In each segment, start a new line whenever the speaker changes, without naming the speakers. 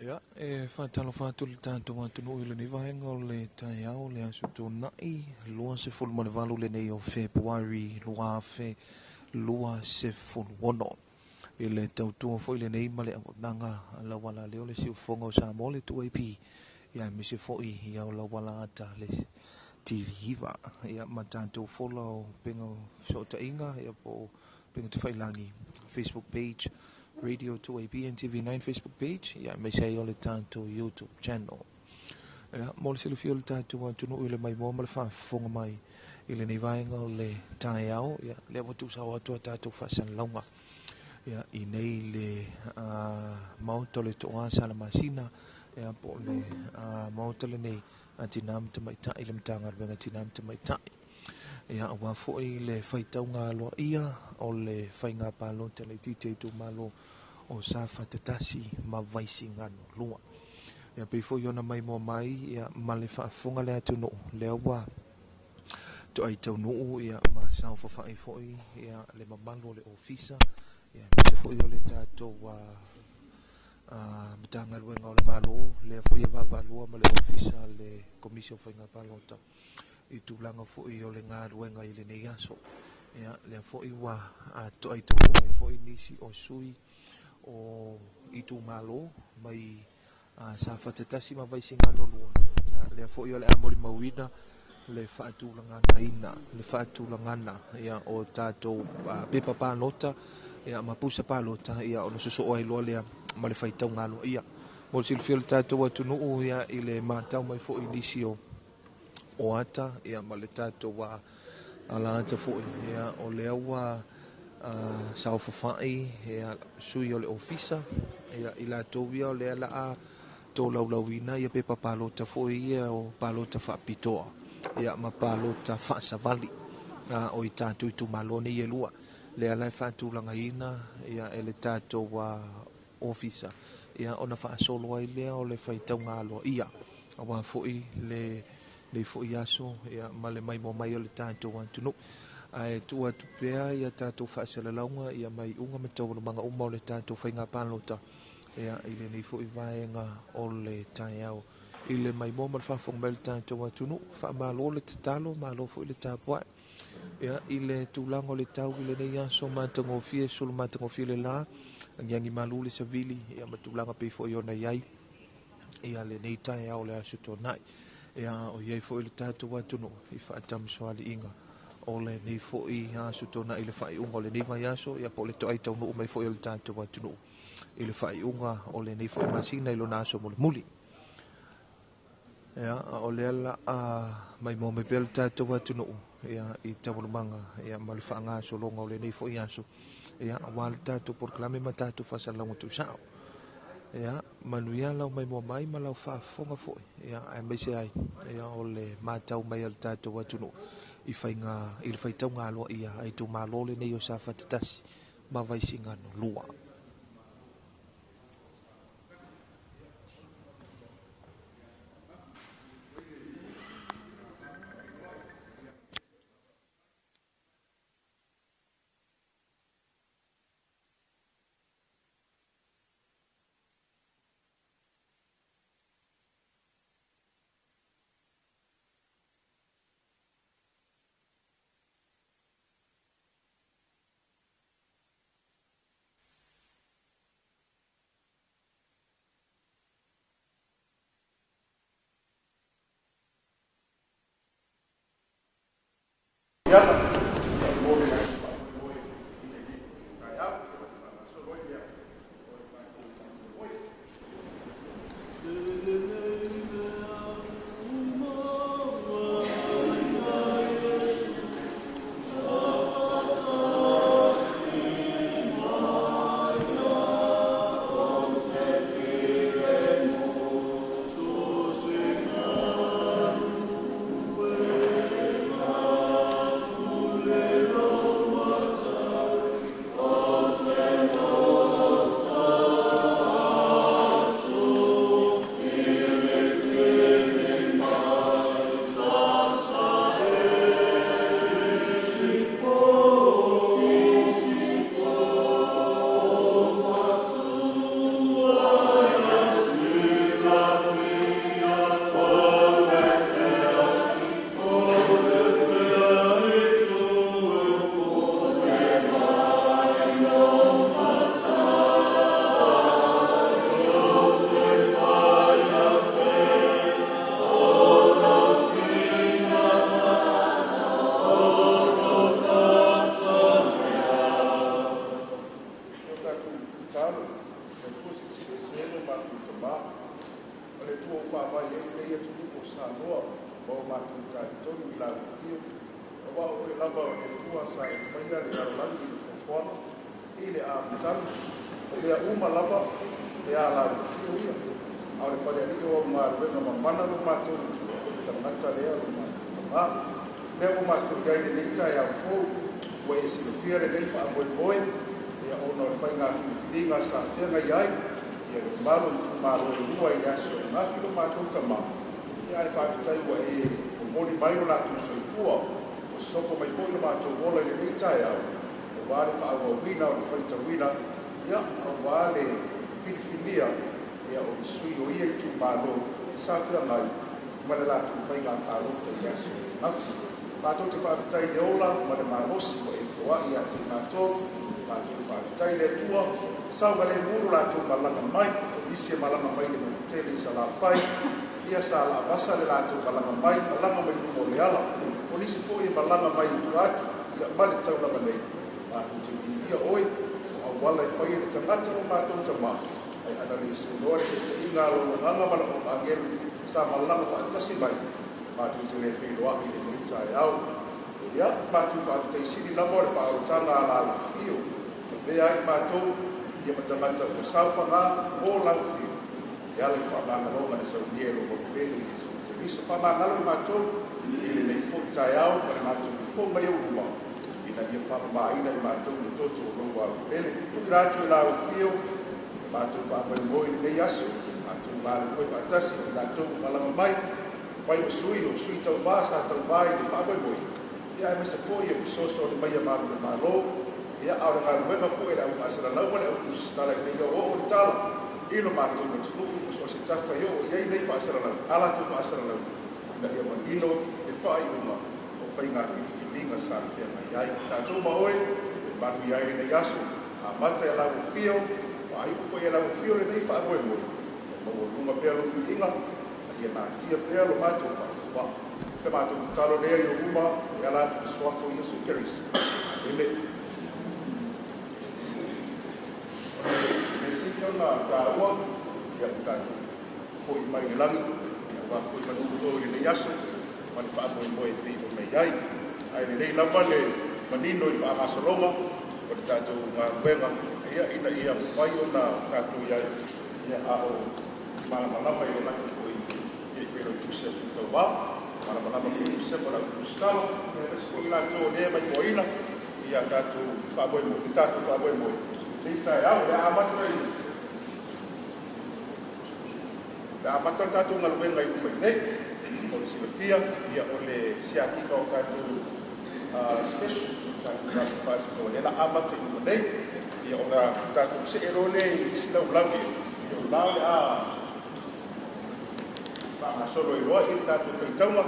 Ia, whaatalo whaatulu tātou atunu i le ni vahenga o le tai au le asu tō nai, lua se fulu mane valu le nei o Februari, lua fe, lua se fulu wono. I le tautua fo i le nei male au nanga la wala leo le si ufonga o sa mo le tu AP. Ia mi se fo i au la wala ata le TV hiva. Ia ma tātou fola o penga o sota inga, ia po penga te whailangi Facebook page, Radio 2AB and TV9 Facebook page. Ia me sei o le tātou YouTube channel. Ia mo le silu fio le tātou tunu i le mai mo le whaafonga mai i le nei vaenga o le tai au. Ia le watu sa o atua tātou whasan launga. Ia i nei le mauta le toa sala masina. Ia po le mauta le nei antinam te mai tai le mtanga rwenga tinam te mai tai. Ia awa fo i le whaitau ngā loa ia o le whainga palo te le tite tu malo o sa whatatasi ma vaisi ngano lua. Ia pei fo iona mai mo mai ia ma le whaafonga le atu no le awa to ai tau nuu ia ma sao whawhai fo i ia le mamalo le ofisa ia se fo i o le tātou matanga ruenga o le malo le fo i vavalua ma le ofisa le komisio whainga palo ta i tūlanga fo i o le ngā ruenga i le nei aso. Ia le fo i wa to ai tau mai fo i nisi o sui o i tū malo mai sa whatatasi ma vaisi ngano lua. Le fo i o le amori mawina le whaatūlanga ina, le whaatūlanga ia o tātou pepa pālota, ia mapusa pālota, ia o nususo o ailoa lea ma le whaitau ngalo ia. Mo le silfio le tātou atunuu ia i le mātau mai fo i nisi o ata, ia ma le tātou ala ata fo ia o le aua sao whawhai, ia sui o le ofisa, ia i la tōwia o le ala a tō laulawina, ia pepa pālota fo ia o pālota whaapitoa. Ia ma pālota whaasavali o i tātou i tu malone i elua. Le alai whaatūlanga ina, ia e le tātou ofisa. Ia ona whaasolo ai lea o le whaitau ngāloa. Ia, awa fo i le fo i aso, ia ma le mai mo mai o le tātou antunu. Ai tua tupea ia tātou whaasala ia mai unga me tau mga uma o le tātou whainga pālota. Ia i le nei fo i vaenga o le tai au. I le mai mo whawhong mai le tātou atunu, whaamalo le tatalo, malo fo i le tāpuai. Ia i le tūlanga o le tau i le nei aso mātango fie, sulu mātango fie le la, ngiangi malu le savili, ia matulanga pei fo i ona iai, ia le nei tai au le aso tō nai. Ia o iai fo i le tātou atunu, i whaatam soali inga, o le nei fo i aso tō nai i le whai unga o le nei vai aso, ia po le to ai tau nuu mai fo i le tātou atunu, i le whai unga o le nei fo i masina i lo naso muli muli. Ia o le ala mai mo me pel tātou atunu ia i tawalumanga ia ma le whaanga solonga o le nei fo i aso ia wale tātou porklame ma tātou whasalango tu sao ia manuia lau mai mo mai ma lau whaafonga fo ia ai mai se ai ia o le mātau mai al tātou atunu i le whaitau ngā loa ia ai tu malo le nei o sa whatatasi ma vaisi ngano lua.
tua vai ia tudo sa loa o matu ka tonu la fio o o lava e tua sa e fainga le la ko ile a tal e a uma lava e a la fio ia a le pare ni o ma le no mana no matu ta mata le a me o matu ga ni ta ya fo o e si fio le fa o boi e o no fainga dinga sa fenga ia malo lua i aso na filo mātou tama ia e whāpitai ua e o mori mai o nātou soifua o soko mai pōi o mātou wola i nei tai au o wāre whaau wina o whaita wina ia o wāre whiriwhinia ia o sui o ia i tu mātou sa whia mai mana nātou whainga kārota i aso nafi mātou te whāpitai le ola mana mārosi o e whoa i a te mātou mātou whāpitai le tua sau gale muru lātou malanga mai, isi malanga mai le tele sa la pai, ia sa la basa le lātou malanga mai, malanga mai tumo le ala, o nisi po i malanga mai tu atu, ia male tau lama nei, mātou te ia oi, o wala e whai e tangata o mātou tama, ai ana le isi noa te te inga lo nganga mana o angelu, sa malanga whaatasi mai, mātou te le whiloa i le mita e au, ia mātou whaatei siri namo le whaarotanga ala ala fio, vea i mātou, ia matamata o sauwhanga o lauwhi. Ia le whamangaloga le sauniero o pēnu i Jesu. Iso whamangalo mātou, i le nei fōi tai au, pa le mātou i fō mai au ruma. Ina ia whamamaina i mātou i toto o rau au pēnu. Tui rātu i lau whio, mātou whamai moi nei asu, mātou māle moi whatasi, i rātou malama mai, pai o sui tau wā, sa tau wā i le whamai moi. Ia e mesa fōi e pisoso o le maia mālu le mālo, ia au ngā ruenga fo e au asara lau wale au kusitala i nei o tala ilo mātou ma tunuku so se tafa i o iei nei wha asara lau ala tu wha asara lau na ia man ino e wha i uma o whai ngā whiwhilinga sa whia mai ai tātou ma oe e manu i ai nei aso a mata e lau whio wa ai upo e lau whio le nei wha amoe moi ma o runga pēlo ku inga a ia nā tia pēlo mātou wha te mātou talo lea i o uma e ala tu swafo i aso keris e na kāua, ia tātou fōi mai ni langi, ia wā fōi manu tō i le yaso, mani whaamoe moe te i mei ai. Ai le rei lama le manino i whaamasolonga, o le tātou ngā wenga, ia ina ia mai o na tātou iai, ia ao malamalama i o naki fōi i whero i kusia tūtau wā, malamalama fōi i kusia mara kuskalo, ia resi fōi nātou lea mai moina, ia tātou whaamoe moe, i tātou whaamoe moe. Nei tai au, ia amatu ai, a matan tātou ngā luenga i kumai nei, o le silafia, ia o le siatika o tātou spesu, tātou tātou tātou le la amata i kumai nei, ia o la tātou se ero le i sila ulangi, ia o lao le a whaanga solo i roa i tātou kaitaunga,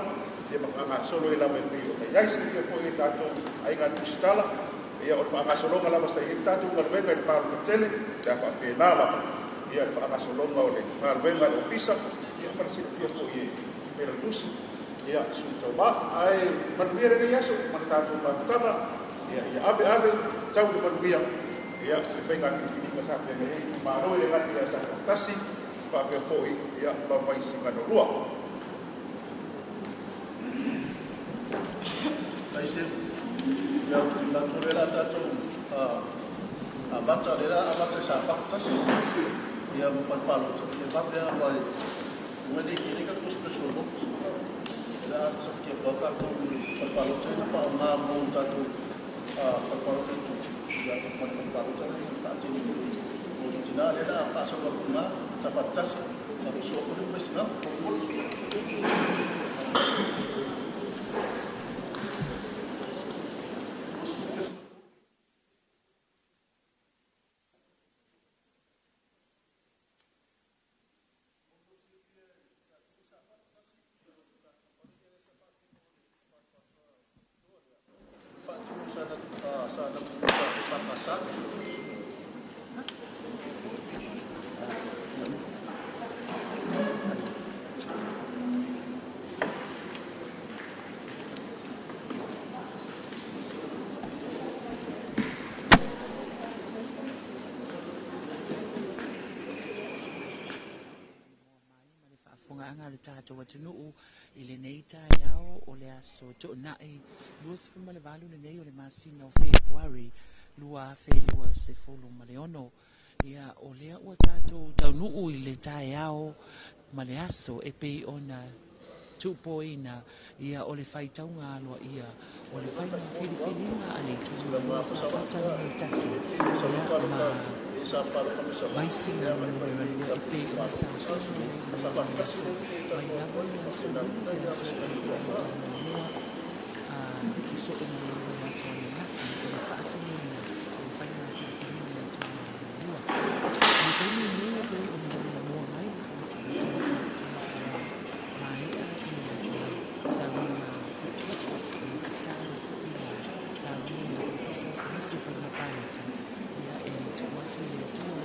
ia whaanga solo i lawa i pei o le iaisi, ia po i tātou ai ngā tusitala, ia o le whaanga solo ngā lawa sa i tātou ngā luenga i pāru katele, ia whaapena lawa, ia le whaakasolonga o le whaarwenga o fisa, ia parasita fia po i pera lusi, ia suntau mā, ai manuia rene yaso, manatato mātutanga, ia ave, tau le manuia, ia le whainga ki whininga sa pia mei, māroe le ngati a sa katasi, whaapea po i, ia mamai singa no rua.
Taise, ia la torera tatou, a mata lera, a mata sa whakatasi, ia mo whanpalo tō ki e whapea mai ngani ki reka kusta sono ila asa ki e waka ko whanpalo tō ina wha ngā mō tātou whanpalo tō tō ia whanpalo tō ina whaatini mo tō tina lera a whaasaka kuma sa whatasi a kuso kore mwesi ngā
whungaanga le tātou atunuu I le nei tai au o le aso to nai lua se fuma le valu le nei o le masina o February lua feliua se fulu ma le ono ia o lea ua tātou taunuu I le tai au ma le aso e pei ona tupoina ia o le faitaunga aloa ia o le faina filifilinga a le tūlua sa fatani o tasi ia ma Vaisina e pe ona sa so mai lava ia so ia so so ia so ia nafi e fata ni e faina filifilinga tūlua ni tani ni e pe ona mua mai mai sa ia titala sa ia ofisa nisi faina paita ia e tuafi e tua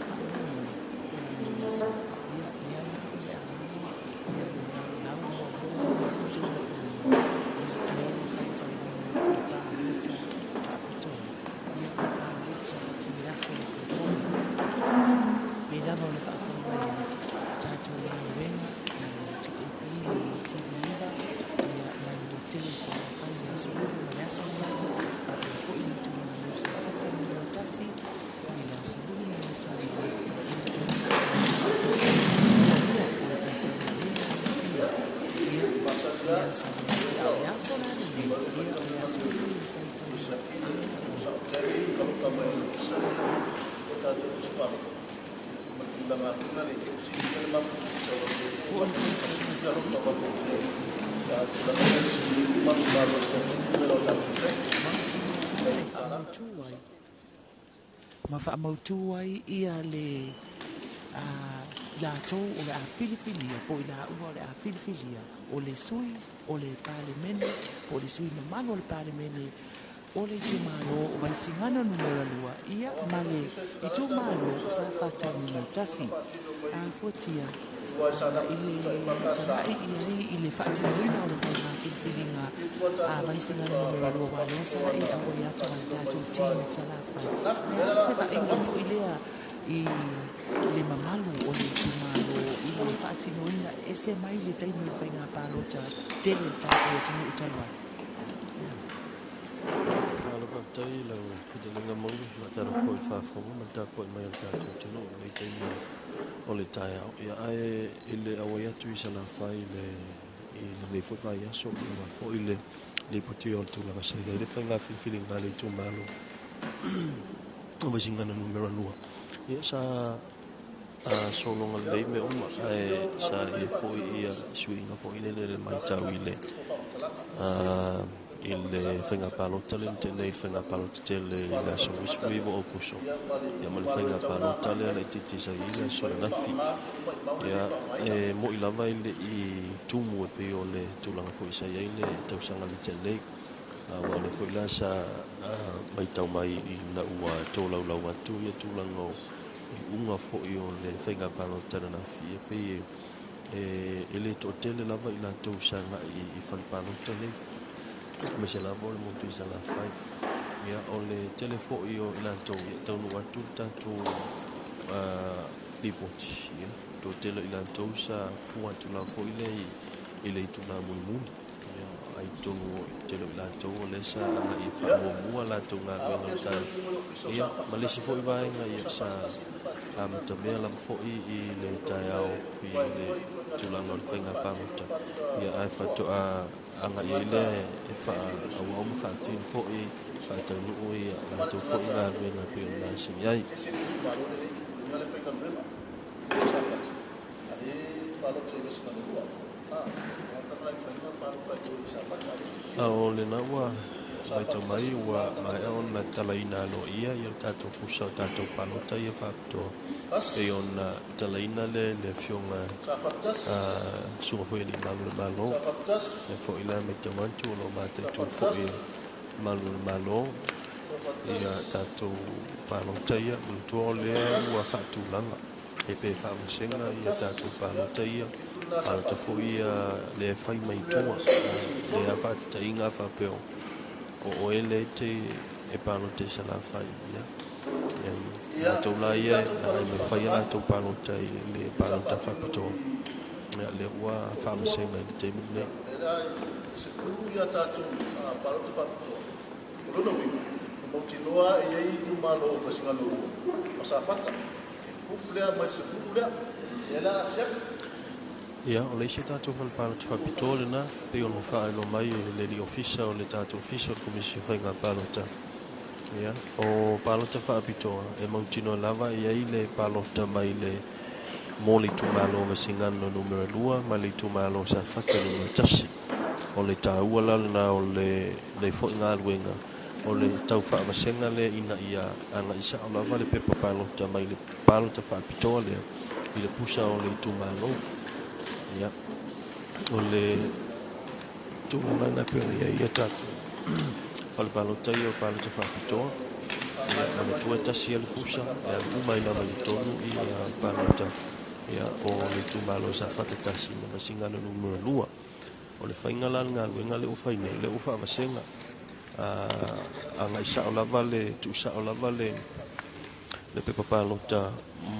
ma whaamautu ai ia le lātou o le a Filifilia, po I la ua o le a Filifilia, o le sui, o le palemene, o le sui na mano o le palemene, o le tu malo o vai singana numero lua, ia ma le I tu malo sa fatani no tasi, a fotia, I le tanai I le whaatinoina o le whaina Filifilinga, a vai singana numero lua, wa lea sa I a o ia tawai tātou tina sa la whai. Lea se va inga fo I lea I le mamalu o le tumalo I le whaatinoina e se mai le taimi o whainga pālota tele tātou tunu utalwa.
Kāla whakatau lau hitalinga mauru la tara fwoi whawhonga ma tā koe mai al tātou tunu o le taimi o le tai au. Ia ae I le awai atu I sa la whai I le fwoi vai aso I la fwoi le poti o le tūlanga saida. I le whainga whiwhiringa le tumalo o wasingana numero lua. Ia sa solonga lei me uma sa ia foi ia suinga foi le mai tau I le whainga palota le tene I whainga palota tele la so wiswivo o kuso ia ma le whainga palota le le titi sa ia so le nafi ia mo I lava I tumu e pe o le tulanga foi sa ia le tausanga le tele wa le foi la sa mai tau mai I na ua tōlau lau atu ia tulanga I unga fo'i o le whainga palota na fi e pe le tōtele lava I la tausanga I whanpalota le me se lava o le motu I sa la whai ia o le tele fo'i o I la tau taunu atu tātou lipoti ia tōtele I la tau sa fua tu la fo'i le I le itu la mui muni ai tonu o tele I la tau o le sa ana I whanua mua la tau ngā kwenga tai ia ma le si fo'i vaenga ia sa ta mea lam fo'i I le tai au I le tulanga o le whainga pāmuta ia ai whatoa anga I le e wha au au mwhatin fo'i whaitau nuu ia la tau fo'i ngā ruenga pe o nā sini ai o le na ua mai tau mai ua mai on na talaina alo ia tātou pusa tātou palota ia whakatoa e on talaina le fionga sunga fwoi ni malu le malo e fwoi la me tau mantu o lo mate tu fwoi malu le malo ia tātou palota ia mtua le ua whakatulanga e pe whamasenga ia tātou palota ia Alta foi le fai mai tua le avata inga fa peo o ele te e pano te sala fai ia to la ia me fai la to pano te le pano ta fa poto le ua whaamasenga i te imu nei.
Se fulu ia tātou parota whapitoa. Rono winu, mautinoa e iei tu malo o whasinga no masa whata. Kuflea mai se fulu lea, e la asiak.
Ia, o le isi tātou parota whapitoa le nā, pe ono whaelo mai le li ofisa o le tātou ofisa o komisio whainga parota. Ia, o parota whapitoa, e mautinoa lava i ei le parota mai le mōli tu malo o singano numero 2, ma le tu malo sa whata numero 3. O le tāua lalana o le fōi ngā luenga, o le tau whaamasenga le ina ia anga isa o lava le pepa palota mai le palota whaapitoa lea i le pusa o le tu malo. Ia, o le tūlanga na pēra ia tātou. Whale palota ia o palota whaapitoa. Ia, o le tuatasi le pusa, e umai lama i tonu i palota. Ia, o le tu malo sa whatatasi ma singano numero 2. O le whainga ngā luenga le uwhai nei, le uwha amasenga. A ngai sa o lava le, tu sa o lava le pepa palota,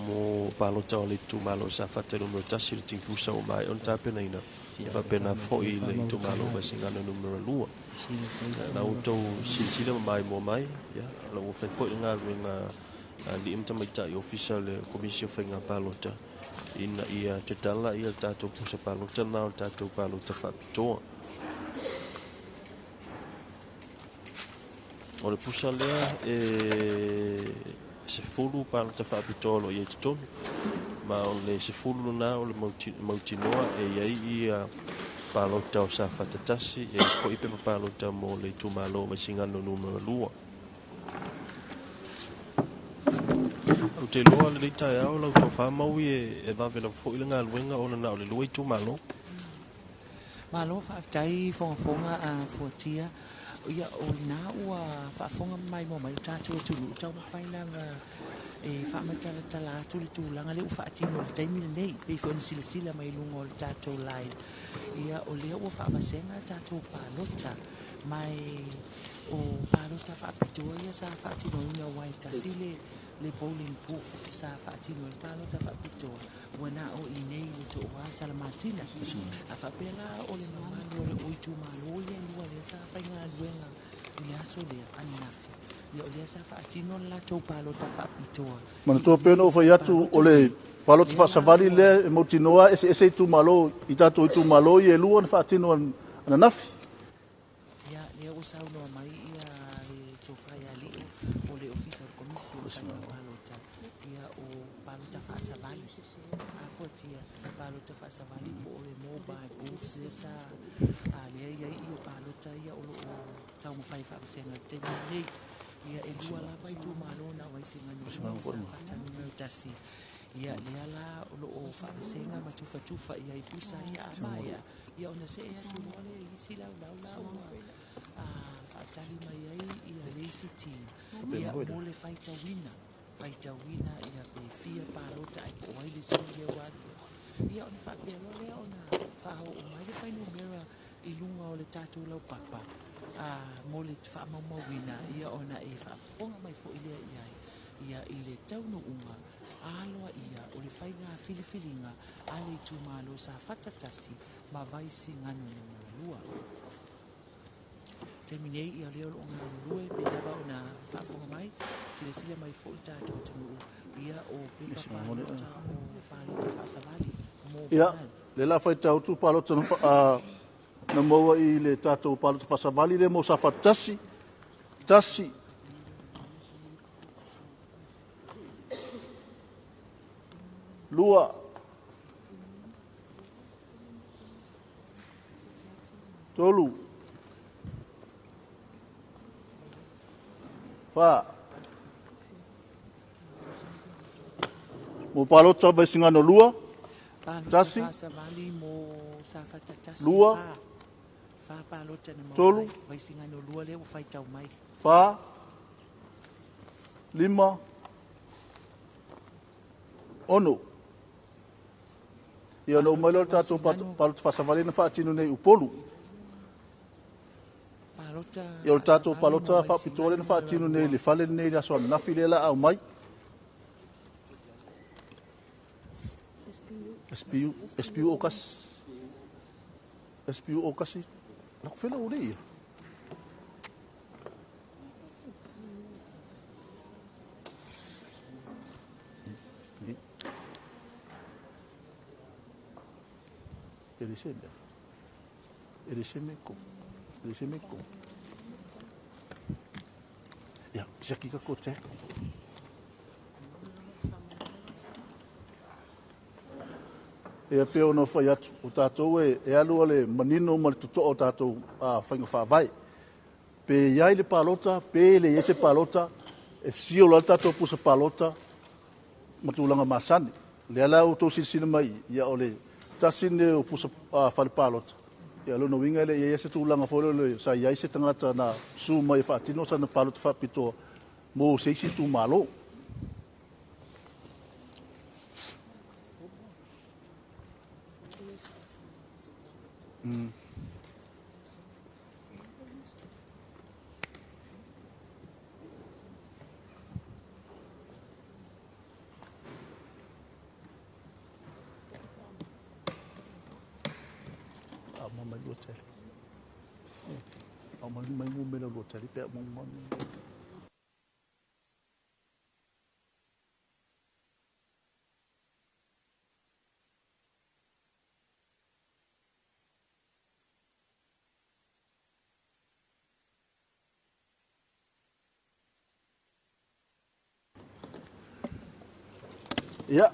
mo palota o le tu malo sa whate numero 3 le tingpusa o mai, on tāpena ina. E whapena fhoi le tu malo ma singana numero 2. Na utou silsila mai mo mai, la uwhai fhoi ngā luenga li imta maita i ofisa le komisio whainga palota. Ina ia te tala ia tātou pusa palota nā o tātou palota whapitoa. O le pusa lea se fulu palota whapitoa lo ia te tonu. Ma o le se fulu nā o le mautinoa e iai ia palota o sa whatatasi e ko ipe palota mo le tumalo ma singano numero 2. O te loa le tai au lau tō whamaui e wawela fo ila ngā luenga o na o le lua i tū malo.
Malo whaafitai whonga a fuatia. Ia o nā ua whaafonga mai mo mai tātou e tulu. Tau na whainanga e whaamatala tala atu le tūlanga le u whaatino le taimile nei. Pei whona sila mai lunga o le tātou lai. Ia o lea ua whaamasenga tātou pālota. Mai o pālota whaapitoa ia sa whaatino ina wai tasile. Le bowling proof sa whaatino le palota whaapitoa. Wana o i nei le to wa salamasina. A whapela o le mamano o le oitu malo ia lua lea sa whainga luenga i aso lea aninafi. Ia o lea sa whaatino la tau palota whaapitoa.
Mana tō pēna o whai atu o le palota whaasawari lea e mautinoa ese tu malo i tātou i tu malo i e lua na whaatino ananafi.
Ia lea o saunoa mai ia le tō whai ali o le ofisa o komisio palota. Ia o palota whaasawari. A fotia palota whaasawari po o le mobile booths le sa lea ia i o palota ia o tau mawhai whaasenga te nei. Ia e lua lava i tū malo na waisinga no sa whatanu meu tasi. Ia lea la o lo o whaasenga matufa ia i pusa ia amaya. Ia o na se ea tu mole i si lau whaatali mai ai ia lazy team. Ia mole whaita wina ia pe fia palota ai po ai le sui wadi. Ia o na whaapea lea o na whaaho o mai le whainu mera i lunga o le tātou lau papa. Mole te whaamamawina ia o na e whaafonga mai fo ilea iai. Ia i le taunu unga aloa ia o le whainga filifilinga ale tu malo sa whatatasi ma vaisi nganu na lua. Te minei ia leo o ngā lue pe lewa o na whaafonga mai sila mai fo i tātou tunu ia o pepa palota o palota whaasawari.
Ia, le la whai tau tu palota na maua i le tātou palota whaasawari le mo sa whatasi. Tasi. Lua. Tolu. Wha. Mo palota vai singano lua. Tasi. Lua. Tolu.
Vai singano lua le o whai tau mai.
Wha. Lima. Ono. Ia no mai lo tātou palota whasawari na whaatino nei upolu. Ia o tātou palota whaapitore na whaatino nei le whale nei le aso nafi le la au mai. SPU o kasi nak fela uri. Eriseme ko. Ya, bisa kika ko tse. E pe ono fai atu o tātou e alu ale manino ma le tuto o tātou whainga whawai. Pe iai le palota, pe le ese palota, e sio la tātou pusa palota, matulanga masani. Le ala o tō sisina mai, ia o le tasine o pusa whale palota. Ia lo no winga le ia se tūlanga fōle le sa iai se tangata na su mai whaatino sa na palota whapitoa mo seisi tū malo. Mai hotel. Mai mumela hotel pe mumma. Ja.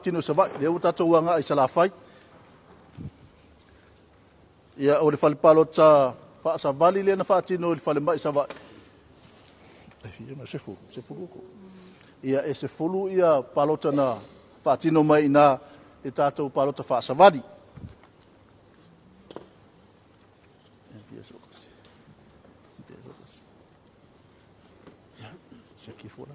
Tino sa vai, leo tātou anga i salafai. Ia o le whalepalo ta whaasa vali lea na whaatino le whale mai sa vai. Ia se fulu ko. Ia e se fulu ia palota na whaatino mai na e tātou palota whaasa vali. Se ki fora.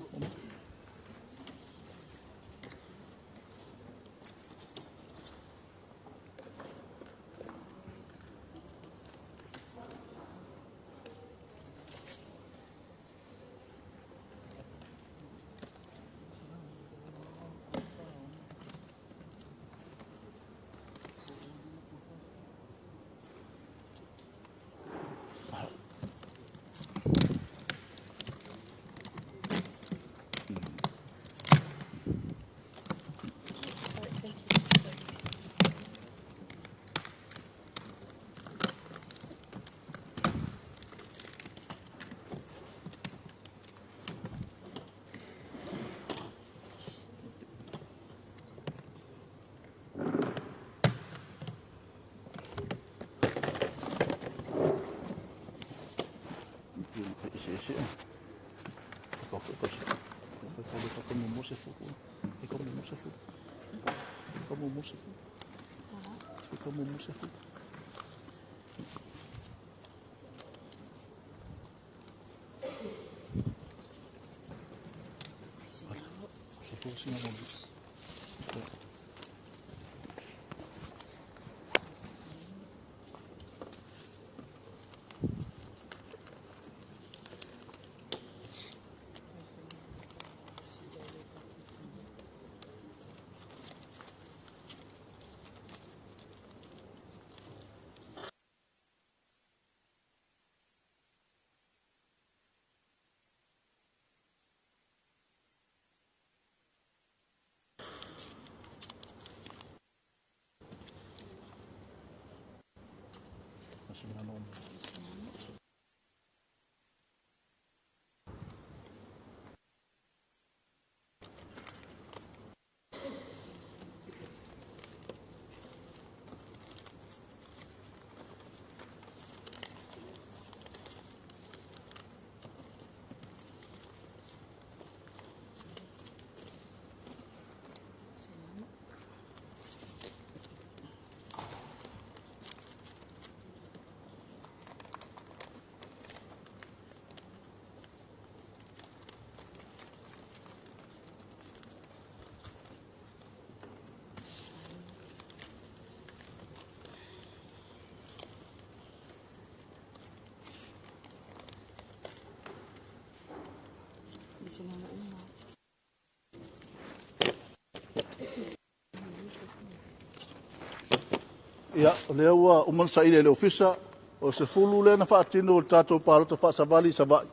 Ia, lea ua umana saile le ofisa o se fulu le na whaatino o le tātou pārota whaasawali sa vai.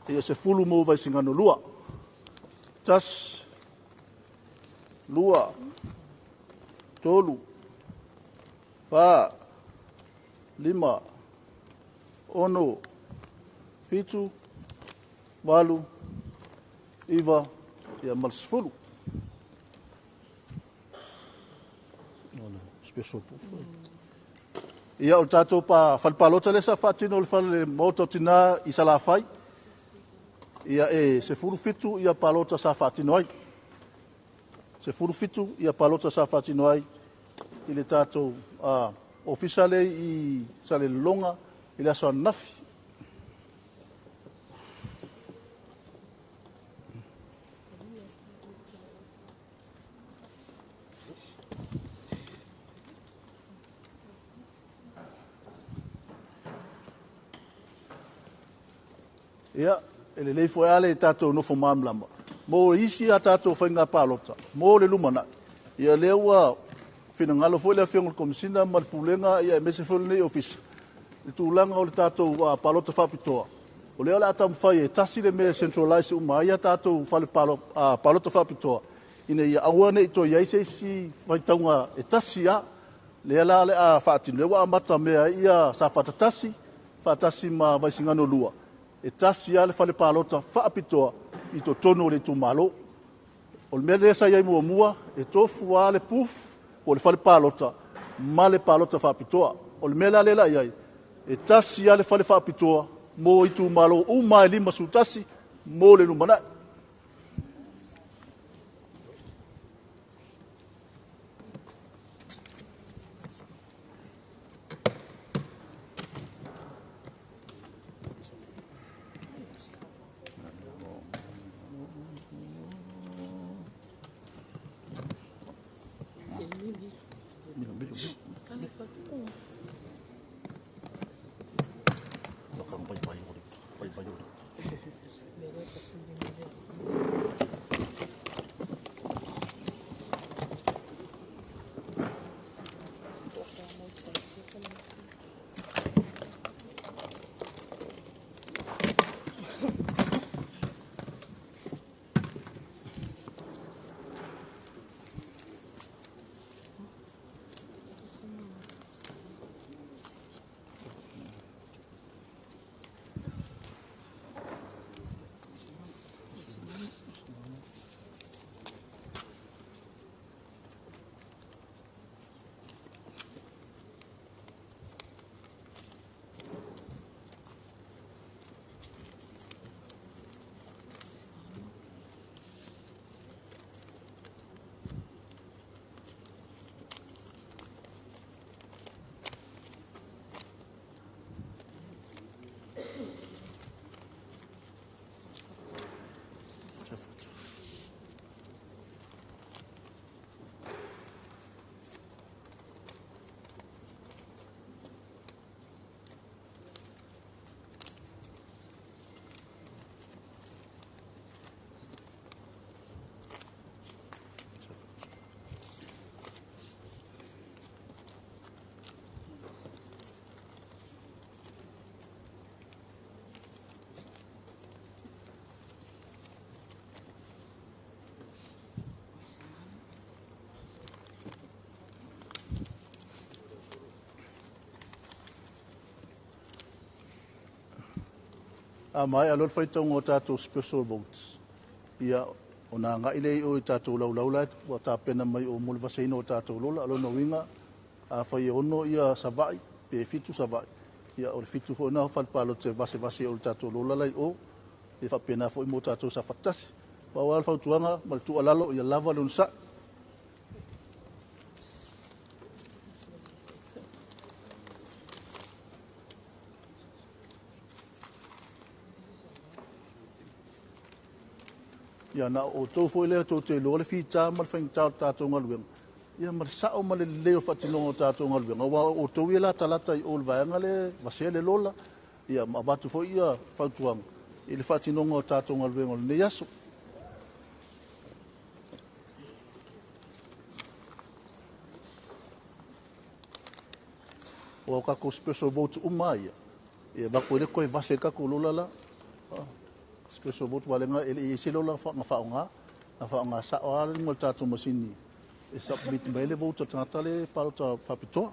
Ia se fulu mō vai singano lua. Tas, lua, tolu, wha, lima, ono, fitu, walu, iwa, ia malsfulu. Special proof. Ia o tātou pa whalpalota le sa whaatino le whale mauta tina i sa la whai. Ia se furu fitu ia palota sa whaatino ai. Se furu fitu ia palota sa whaatino ai. I le tātou ofisale i sa le longa i le aso nafi. Ia, ele lei foi ale tātou nofo mamlama. Mō isi a tātou whainga pālota. Mō le lumana. Ia leua whina ngalo foi le whiangul komisina marpulenga ia mese foi nei ofisa. Le tūlanga o le tātou pālota whapitoa. O lea le atam whai tasi le mea centralize uma ia tātou whale pālota whapitoa. Ina ia aua nei to iaise si whaitaunga tasi a. Lea la le a whaatinu. Lewa amata mea ia sa whatatasi. Whaatasi ma vaisingano lua. Tasi ale fale palota whaapitoa i to tono le tu malo. O le mea lea sa iai mua tofu ale puf o le fale palota ma le palota whaapitoa. O le mea lela iai tasi ale fale whaapitoa mo i tu malo uma e lima su tasi mo le lumana. Mai alor fai tau o tātou special votes. Ia o nā ngā ilei o i tātou laulaula o tā pena mai o muli vaseino o tātou lola alo na winga a fai ono ia savai pe fitu savai. Ia o le fitu fo na fal palo te vase o tātou lola lai o e fa pena fo i mo tātou sa fatasi. Pa wal fa tuanga mal tu alalo ia lava le unsa. Ia na o tau foi lea tau te loa le whita mal whaing tātou ngaluenga. Ia mar sao ma le leo whatinonga o tātou ngaluenga. Wa o tau ia la talata i ol vaenga le vasea le lola. Ia ma batu foi ia whautuanga. i le whaatinonga o tātou ngaluenga o le nei aso. O kako special vote ia. E bako ele koe vase kako lulala. Special vote walenga ele i silola nga whaonga. Na whaonga sa o ala ngol tātou masini. E submit mai le vote o tangata le palota whapitoa.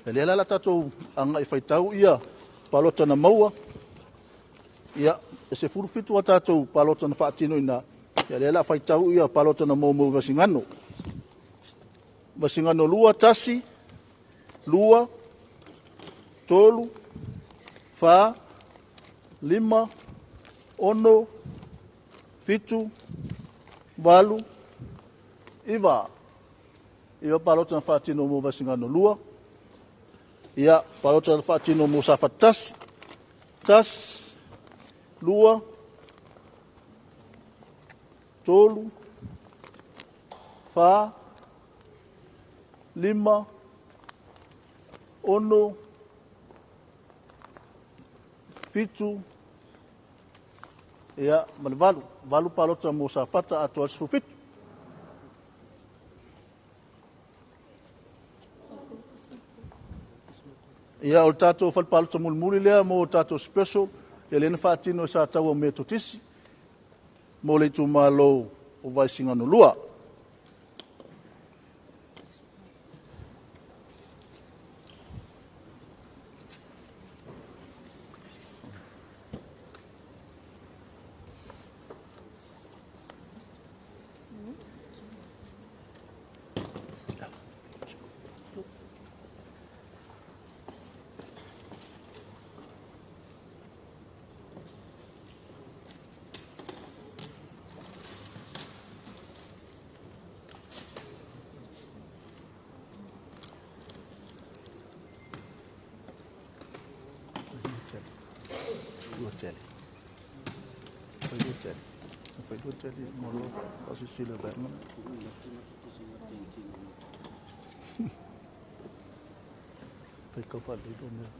E le ala tātou anga i whaitau ia palota na maua. Ia, e se furufitu a tātou palota na whaatino ina. Ia le ala whaitau ia palota na mau vasingano. Vasingano lua tasi, lua, tolu, fa, lima, ono, fitu, valu, iwa. Ia palota na whaatino mo vasingano lua. Ia palota na whaatino mo safatasi. Tas, lua, tolu, fa, lima, ono, fitu, ia male valu palota mo sa fata ato asfu fitu. Ia o tato fal palota mulmuli lea mo tato special, ia lena whaatino sa taua me totisi, mo le tu malo o vaisingano lua. Foi do tele, morou, assistir o verme. Foi que eu falei do meu.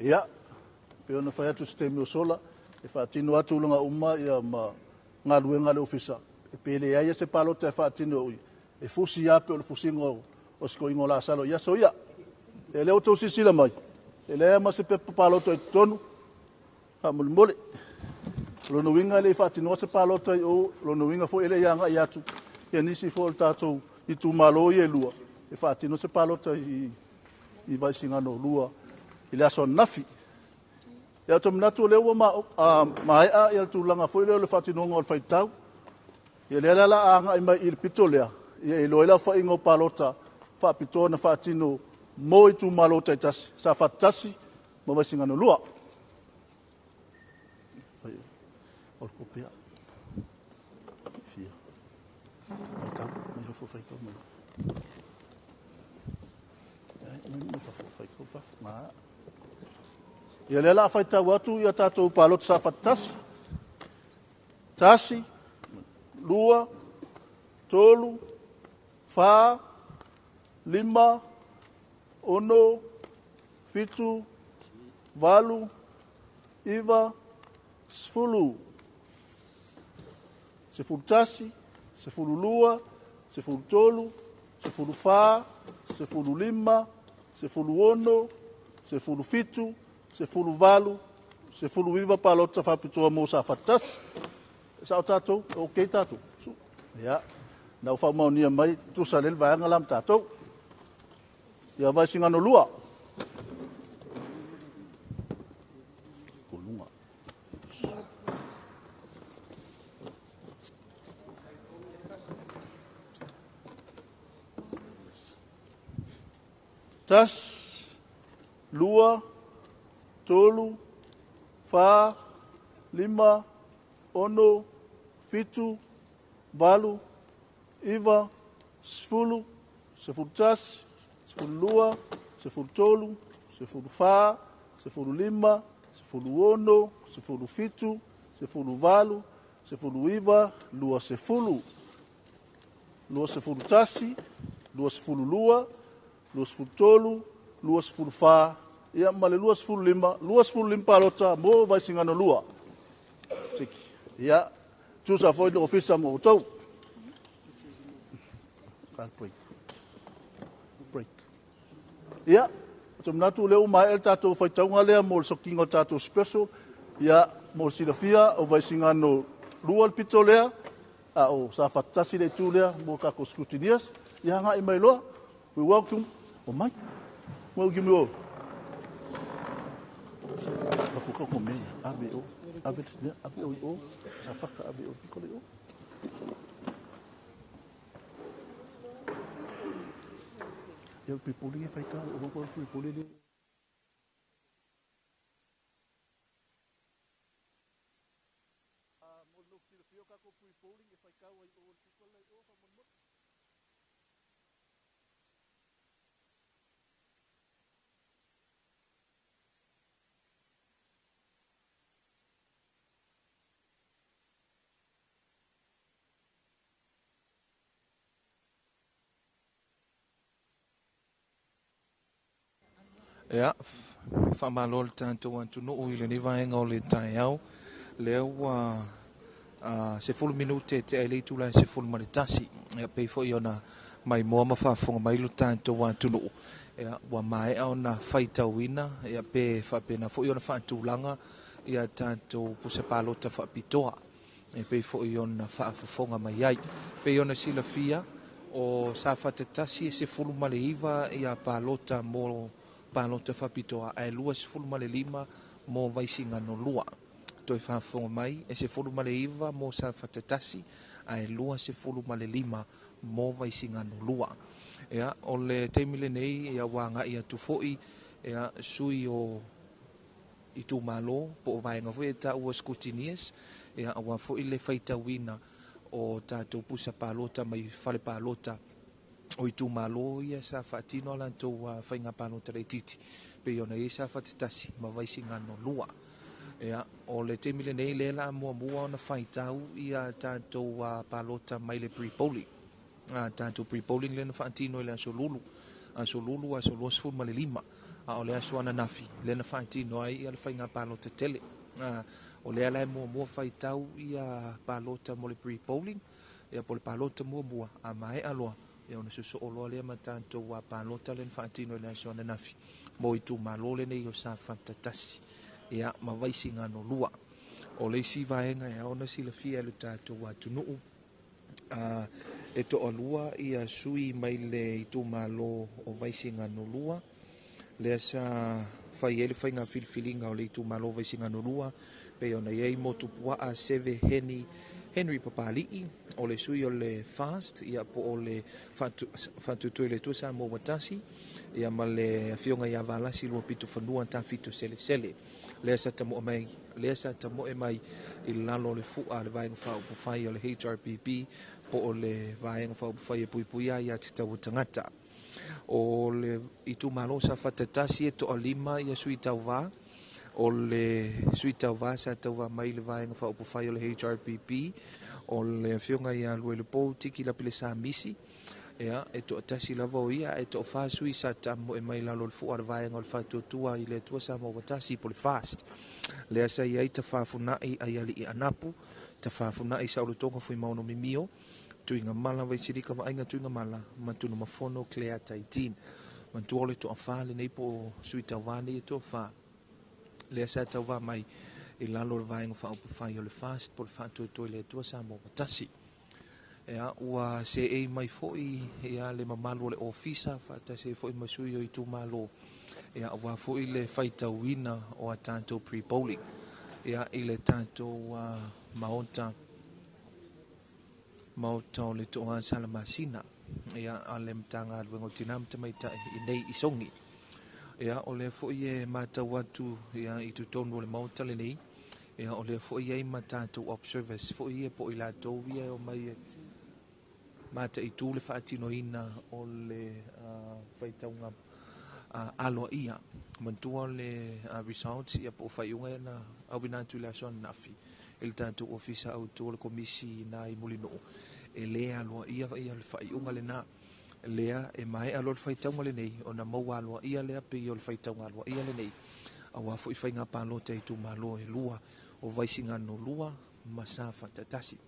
Ia, pe ona whai atu sistemi o sola, e whaatino atu ulanga uma ia ma ngā luenga le ofisa. E pele ia se palota e whaatino ui. E fusi ape o le fusingo o siko ingo la salo. Ia so ia, e leo tau sisila mai. E lea ma se pepa palota i tonu, ha mole mole. Lono winga le whaatino se palota i o, lono winga fo ele ianga i atu. Ia nisi fo le tātou i tu malo i e lua. E whaatino se palota i vaisingano lua. I le aso nafi. Ia tom natu leo mai a ia tu langa foi leo le whatinonga o le whaitau. Ia le ala anga i mai i le pito lea. Ia i loela wha ingo palota whapito na whatino mo i tu malota i tasi. Sa whatasi ma waisingano lua. O le kopea. Fia. Whaitau. Mai rofo whaitau mai. Mai rofo whaitau whaitau. Ia le la whaitau atu ia tātou palota sa whatasi. Tasi, lua, tolu, fa, lima, ono, fitu, valu, iwa, sefulu. Sefulu tasi, sefulu lua, sefulu tolu, sefulu fa, sefulu lima, sefulu ono, sefulu fitu, sefulu valu, sefulu iwa palota whapitoa mo sa whatas. Sa o tātou, ok tātou. Ia, nau whamaunia mai, tusa lel vaianga lam tātou. Ia vai singano lua. Kolunga. tas, lua, tolu, fa, lima, ono, fitu, valu, iva, sefulu, sefulu tas, sefulu lua, sefulu tolu, sefulu fa, sefulu lima, sefulu ono, sefulu fitu, sefulu valu, sefulu iva, lua sefulu. Lua sefulu tasi, lua sefulu lua, lua sefulu tolu, lua sefulu fa, ia male lua sefulu lima palota, mo vai singano lua. Siki. Ia, tusa foi no ofisa mo tau. Break. Ia, tumnatu leu mai el tato fai taunga lea mo sokingo tato special, ia mo silafia o vai singano lua pito lea, a o sa fatasi le tu lea mo kako scrutinias, ia nga i mai loa, we welcome, o mai, mo gimi o. Ako kako mea, ave o, ave o, sa faka ave o, pikole o. Eu pipolinha fai tau, eu vou pipolinha.
Ia, whamalo le tātou antunu o ile ni vaenga o le tai au. Leo se fulu minute te ai leitu la se fulu maritasi. Ia pei fo iona mai moa mawhafonga mai lo tātou antunu. Ia, wa mai au na whaitauina. Ia pe whapena fo iona whaatulanga. Ia tātou pusapalota whapitoa. Ia pei fo iona whaafonga mai ai. Pei iona sila fia o sa whatatasi se fulu maleiva ia palota mo palota whapitoa ai lua se fulu male lima mo vaisinga no lua. Toi whaafonga mai e se fulu male iwa mo sa whatatasi ai lua se fulu male lima mo vaisinga no lua. Ea, o le teimile nei ia wanga ia tufoi ea sui o i tu malo po o vaenga fo e ta ua skutinies ea awa fo i le whaita wina o tātou pusa palota mai whale palota o i tu malo ia sa whaatino ala tau whainga palota rei titi. Pe iona ia sa whatatasi ma vaisinga no lua. Ea, o le te mile nei le la mua ona whaitau ia tātou palota mai le pre-polling. Tātou pre-polling le na whaatino i le aso lulu. Aso lulu aso losful ma le lima. O le aso ana nafi. Le na whaatino ai ia le whainga palota tele. O le ala mua whaitau ia palota mo le pre-polling. Ia po le palota mua a mai aloa. Ia ona suso o loa lea ma tātou palota le na whaatino i le aso ana nafi. Mo i tu malo le nei o sa whatatasi. Ia ma vaisinga no lua. O le si vaenga ia ona sila fia le tātou atunuu. E to o lua ia sui mai le i tu malo o vaisinga no lua. Le sa fai ele fai ngā filifilinga o le i tu malo o vaisinga no lua. Pe ona iei mo tupua a seve Henry Papali'i o le sui o le fast ia po o le whatutui le tusa mo watasi ia ma le fionga ia valasi lua pitu whanua ta fitu sele. Lea sa tamo e mai i lalo le fua le vaenga whao pufai o le HRPP po o le vaenga whao pufai e puipuia ia te tau tangata. O le itu malo sa whatatasi e to o lima ia sui tau wā. O le sui tau wā sa tau wā mai le vaenga whao pufai o le HRPP. O le fionga ia lue le pou tiki lapi le sa misi. Ea, e to atasi lava o ia, e to whāsui sa tamo e mai lalo le fua le vaenga o le whātuatua i le tua sa mo watasi po le fast. Lea sa iai ta whāfunai ai ali i anapu, ta whāfunai sa ulu tonga fui maono mimio, tuinga mala vai sirika wa ainga tuinga mala, matuna mafono Claire Taitin. Mantu ole to a whāle nei po sui tau wāne e to whā. Lea sa tau wā mai i lalo le vaenga whaupufai o le fast po le whātuatua i le tua sa mo watasi. Ea, ua se ei mai foi ea le mamalu le ofisa fata se foi masui o i tu malo. Ea, ua foi le faita wina o a tātou pre-polling. Ea, i le tātou maota o le toa salamasina. ia ale mtanga luengo tinam tamaita I nei isongi ia ole fo ie matau atu ia I tutonu le mauta le nei ia ole fo ie matatu observers fo ie po I latou ia o mai mata I tu le faatino ina o le faitaunga aloa ia mantua le results ia po faiunga na awina tu la son nafi il tanto ofisa au tu le komisi na I mulino e le aloa ia le faiunga le na lea e mai alo le faitaunga le nei ona mau aloa ia lea pe o le faitaunga aloa ia le nei awa fo I fainga palo te tu malo e lua o vaisinga no lua masafa tatasi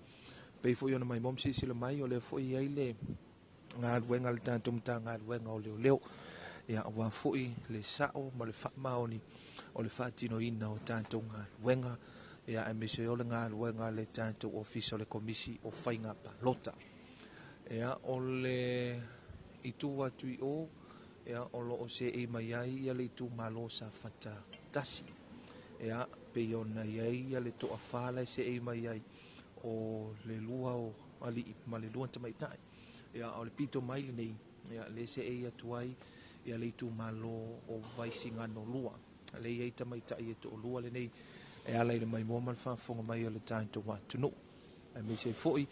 pe fo ona mai momsi sila mai o le fo ia ile nga luenga le tanto mtanga luenga o leo ia wa foi le sao ma le fa maoni o le fatino ina o tanto nga luenga ia e mise o le nga luenga le tanto official le komisi o fainga palota ia o le itu atu o ia o lo o se e mai ai ia le tu malo sa fata tasi ia pe ona ai ia le to afala se e mai ai o le lua o ali ma le lua tamaitai ia o le pito mai le nei ia le se e atuai ia le tu malo o vaisinga no lua le ia tamaitai e to lua le nei e ala le mai mo mal fa fonga mai le tanto wa tunu e me se foi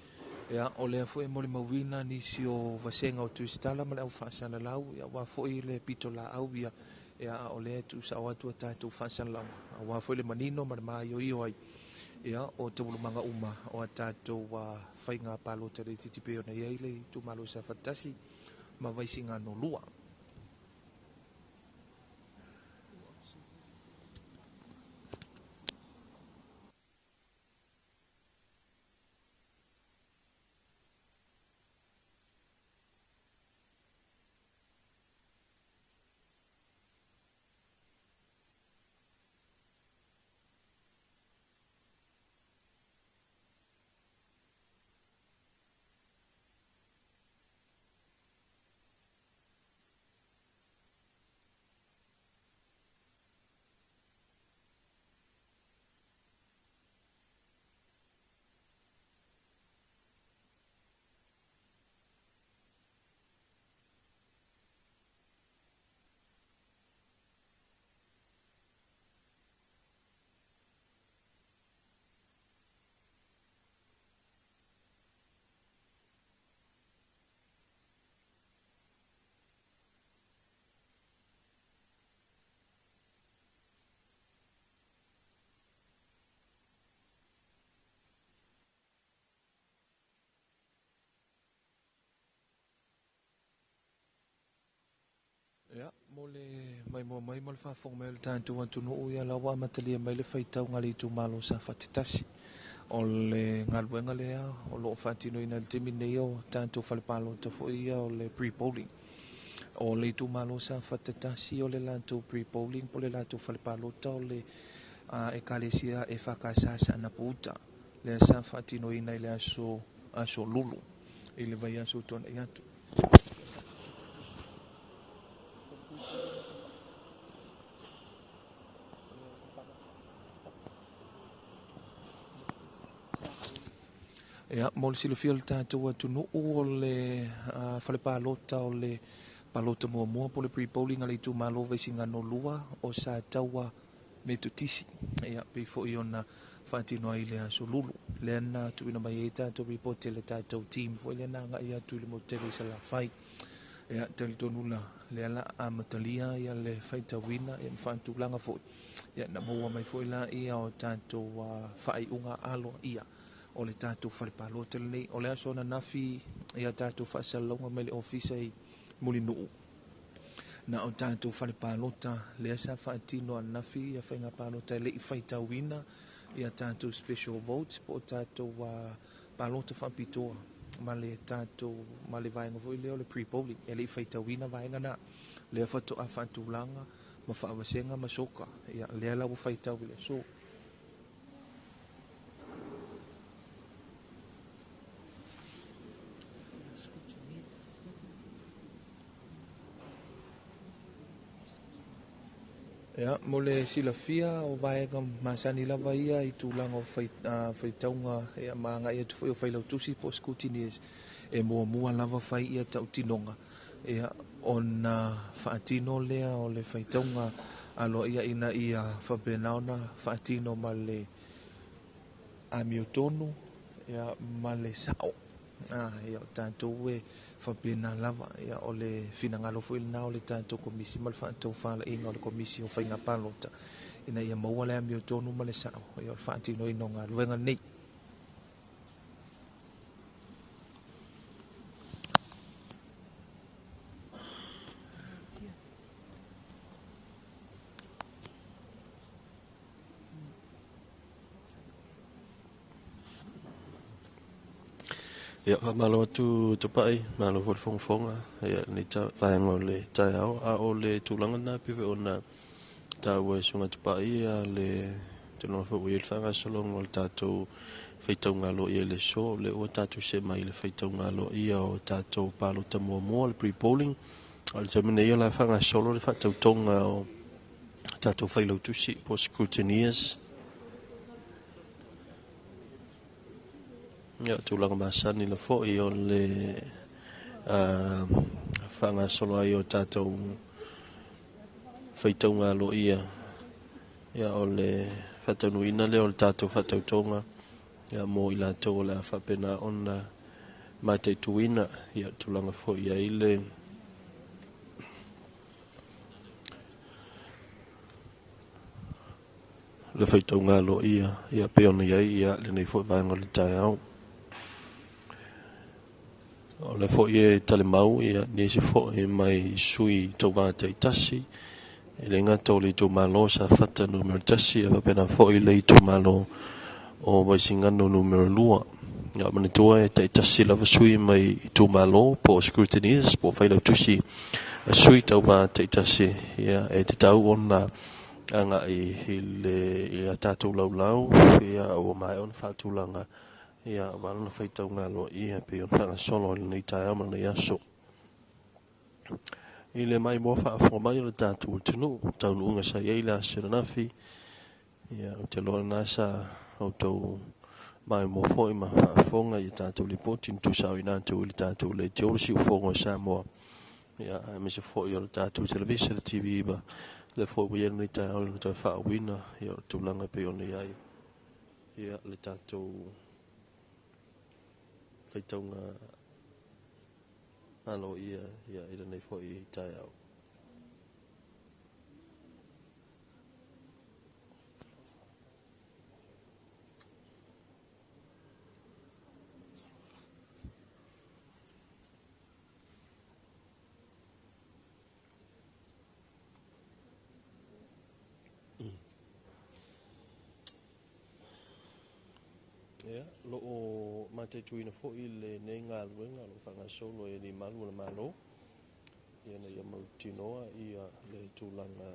ia o le foi mo le mawina ni sio vasenga o tu stala ma le fa sana lau ia wa foi le pito la au ia ia o le tu sa wa tu tanto fa sana lau wa foi le manino ma mai io ai ia o te manga uma o tato wa fainga palo te titipe ona ia le tu malo sa fatasi ma vaisinga no lua ia mo le mai mal fa formel tanto antu no ia la wa matalia mai le faitau ngali tu malo sa fatitasi o le ngaluenga le o lo fatino ina timi nei o tanto fale palo to fo ia o le pre-polling o le tu malo sa fatitasi o le lanto pre-polling po le lanto fale palo to le e kalesia e fakasasa na puta le sa fatino ina ile aso lulu ile vai aso tona iatu ia mo le silofia le tatou atunuu o le falepalota o le palota muamua po le pre-polling a le itumālo vaisigano lua o sa taua me tutisi ia pei foʻi ona faatino ai le asolulu le ana tuuina mai ai tatou report le tatou team foʻi le ana agaʻi atu i le motele i salafai ia talitonu le ala amatalia ia le faitauina ia mafaatulaga foʻi ia na maua mai foʻi la ia o tatou faaiʻuga alo ia o le tatou falepalota lenei o le aso ona nafi ia tatou faasalalauga mai le ofisa i mulinuu na o tatou falepalota lea sa faatino ana nafi ia faigapalota e leʻi faitauina ia tatou special votes po o tatou palota faapitoa ma le tatou ma le vaega foʻi lea o le pre-polling e leʻi faitauina vaega na lea fatoʻa faatulaga ma faavasega ma soka ia lea laua faitau i le aso ia mo le silafia o vaega masani lava ia i tulaga o faitauga ia magaʻi atu foʻi o failautusi po scrutineers e mua lava fai ia tautinonga ia ona faatino lea o le faitaunga alo ia ina ia fapenaona faatino ma le amiotonu ia ma le sao ia o tātou e whapena lava ia o le finangalo fo ili nao le tātou komisi ma le whātou whala inga o le komisi o whainga palota ina ia maua le amiotonu ma le sao ia o le whaatino ino ngā ruenga nei.
Ia malo atu tapai malo fo fonga ia ni ta vaenga le tai au a o le tulanga na pive ona ta we sunga tapai a le tino fo we fanga solong o tatou feitaunga lo ia le so le o tatou se mai le feitaunga lo ia o tatou palo ta mo le pre-polling al tamine ia la fanga solo le fatou tonga o tatou failo tusi po scrutineers. Ya tulanga masani le fo i o le fanga solo ai o tatou feitaunga lo ia ya o le fataunuina le o le tatou fatautonga ya mo i latou o le afapena ona mateituina ia tulanga fo i ai le feitaunga lo ia pe ona iai ia le nei fo vaenga le tai au o le fo ie tale mau ia nisi fo e mai sui tau vātai tasi e le ngata o le tau malo sa fata numero tasi e wapena fo i le tau malo o waisingano numero lua ia mani tua e tai tasi lava sui mai tau malo po scrutineers po whailau tusi sui tau vātai tasi ia e te tau ona anga i le tātou lau ia o mai on whātulanga ia wala faitaunga lo ia pe on fanga solo ni tai ama ni aso ile mai mo fa fo mai le tatu tunu tau unga sa ia la siranafi ia te lo na sa auto mai mo fo ma fa fonga ia tatu li potin tu sa ina tu le tatu le tio si fonga sa mo ia me se fo ia le tatu television tv ba le fo ia ni tai on to fa wina ia tu langa pe on ia le tatu feitaunga alo ia ira nei fo i tai au. Ia lo o mate tuina fo i le nei ngā luenga lo whanga solo e ni malu le malo ia na ia mautinoa ia le tūlanga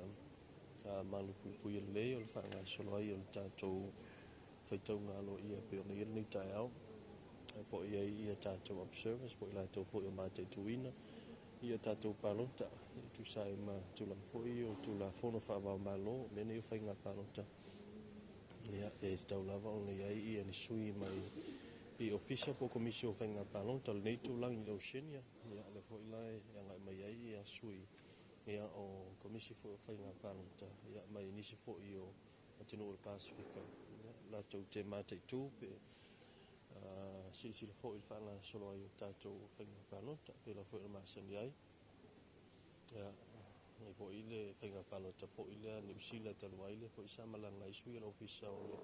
malu pupui e le o le whanga solo ai o le tātou whaitaunga lo ia pe ona ia ni tai au fo ia tātou observers fo i lātou fo i o mate tuina ia tātou palota tu sai ma tūlanga fo i o tūla fono whaavau malo mene i whainga palota ia e tau lava o nei ai ia ni sui mai i ofisa po komisio whainga palota le nei tūlangi lau xenia ia le fo i lai ia ngai mai ai ia sui ia o komisi fo whainga palota ia mai nisi fo i o tino o le Pasifika la tau te mātai tū pe si le fo i whanga solo ai o tātou whainga palota pe la fo i le masani ai ia ngai fo i le whainga palota fo i le New Zealand talu ai le fo i samalanga i sui le ofisa o le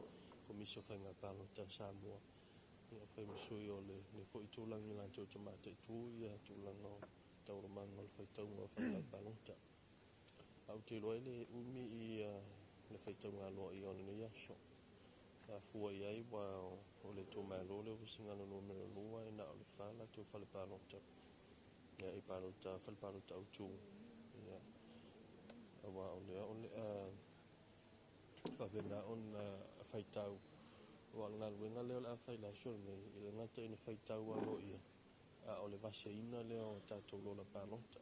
komisio whainga palota Samoa ia whaima sui o le fo i tūlangi la tau te mātai tū ia tūlanga o tauromanga o le whaitaunga o whainga palota au te loa le umi i le whaitaunga loa i ona ni aso a fua i ai wa o le tō mai lo le ofisingana numero lua e na o le whala tō whale palota ia i palota whale palota au tū ia awa o le whapena on whaitau o ngā luenga leo le a whaila sure nei i le ngata ina whaitau a lo ia o le vase ina leo tātou lola palota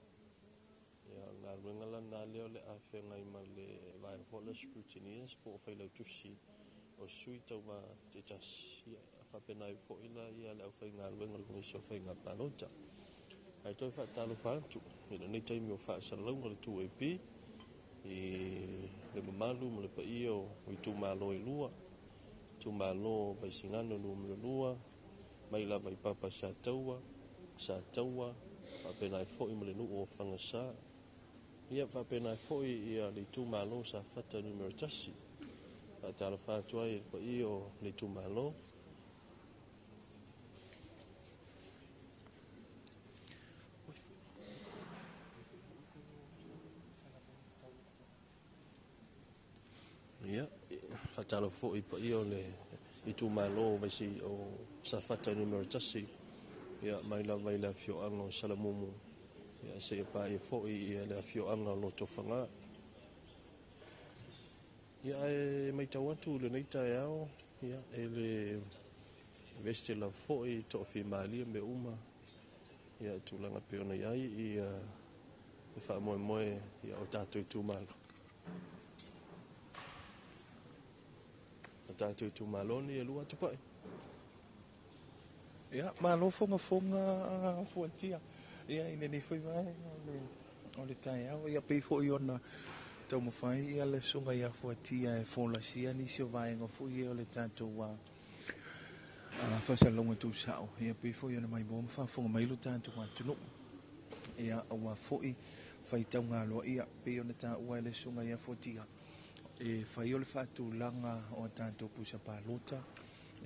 ia ngā luenga la nā leo le a whenga i ma le vai hola scrutineers po whailau tusi o sui tau ma te tasi whapena I fo ina ia le au whainga luenga le komisio whainga palota. Ai toi whaatalo whantu, ina nei taimi o whaasalaunga le tu EP, le mamalu mo le pa o i tu malo i lua, tu malo vai singano lu mo le lua, mai lava I papa sa taua, whapena I fo I mo le nu o whangasa, ia whapena I fo ia le tu malo sa whata numero tasi, whaatalo whantu ai pa o le tu malo, ia whatalo fo I pa o le I tu malo vai si o sa whata numero tasi ia mai la vai la fio anga o salamumu ia se pa fo I la fio anga o loto whanga ia mai tau atu le neita ao ia le veste la fo I to fi mali me uma ia tulanga pe ona iai ia fa moe ia o tato I tu malo Tātou tu maloni e lua tupai.
Ia, malo fonga fuatia. Ia, ine ni fui mai, o le tai au. Ia, pei fo I ona tau mawhai, ia le sunga ia fuatia e fola sia, ni sio vai ngā fui o le tātou wa whasalonga tu sao. Ia, pei fo I ona mai bom, whafonga mai lo tātou wa tunu. Ia, awa fo I, whai tau ngā loa, ia, pei ona tā ua le sunga ia fuatia. E whai o le whātu langa o tātou pusa pālota.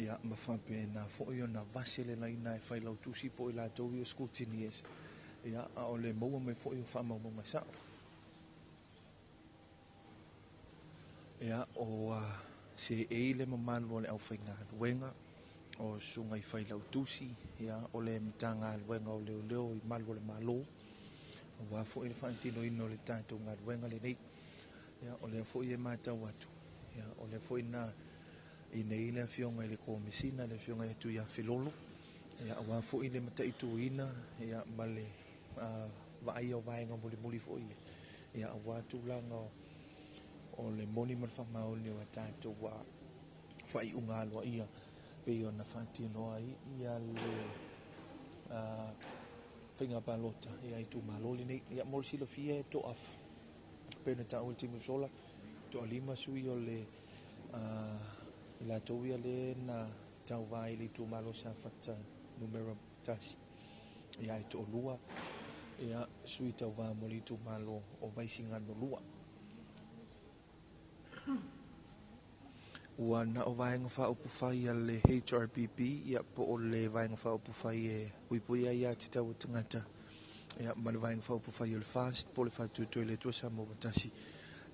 Ia mawhape na fo I ona vasele laina e whai lau tusi po I la tau I o skutini es. Ia a o le maua mai fo I o whamau maunga sao. Ia o se e le mamanu o le au whainga luenga o sunga I whai lau tusi. Ia o le mtanga luenga o leo leo I malu o le malo. Wa fo I le whaantino ino le tātou ngā luenga le nei. Ia o le fo I e mātau atu. Ia o le fo I na I nei le fionga I le komisina, le fionga I tu ia filolo. Ia wa fo I le mata I tu ina, ia male vaai o vaenga muli fo I. Ia wa tu langa o le moni man whamaoni o tātou wa whai unga alwa ia. Pe o na whati noa ia le whinga palota. Ia I tu maloli nei, ia mol sila fia to af. Pena ta ultimo sola to lima sui o le la tovia le na tau vai le tu malo sa fata numero tasi ia to lua ia sui tau va mo le tu malo o vai singa no lua ua na o vai nga fa upu fai le HRPP ia po o le vai nga fa upu fai e uipuia ia te tau tangata ia ma le vai nga fa upu fai o le fast po le fatu to le tua sa mo tasi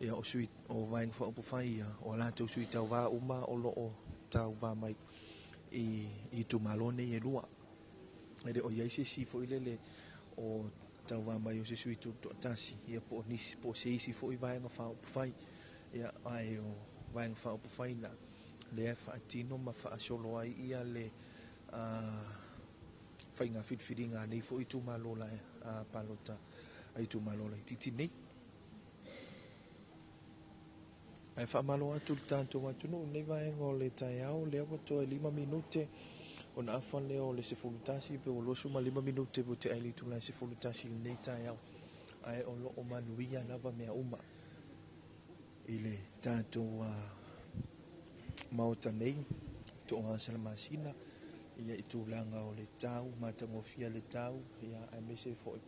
ia o sui o vai nga fa upu fai ia o la tau sui tau va uma o lo o tau va mai I tu malone e lua ele o ia se si fo ile o tau va mai o se sui tu tasi ia po nis po se si fo I vai nga fa upu fai ia ai o vai nga fa upu fai na le fa tino ma fa solo ai ia le fai nga fit nga nei fo I tu malo la palota ai tu malo la titi nei ai fa malo atu tanto atu no nei vai ngo le tai au le ko to 5 minute ona afa le o le se fulutasi pe o lo suma 5 minute po te ai tu la se fulutasi nei tai au ai o lo o manuia lava mea uma ile tanto mauta nei to o sala masina ia itu langa o le tau matangofia le tau ia ai me se foi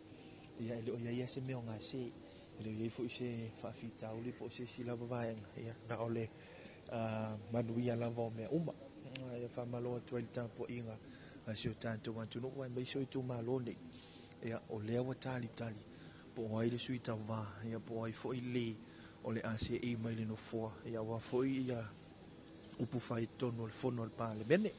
ia le o ia se me o ngase le ia foi se fa fitau le po se sila vai ia na ole manuia lava me uma ia fa malo to il tempo inga a se tanto quanto no vai mai so tu malo nei ia o le wa tali po ai le sui tau va ia po ai foi le o le ase e mai le no fo ia wa foi ia upu fai tono il fono al pale bene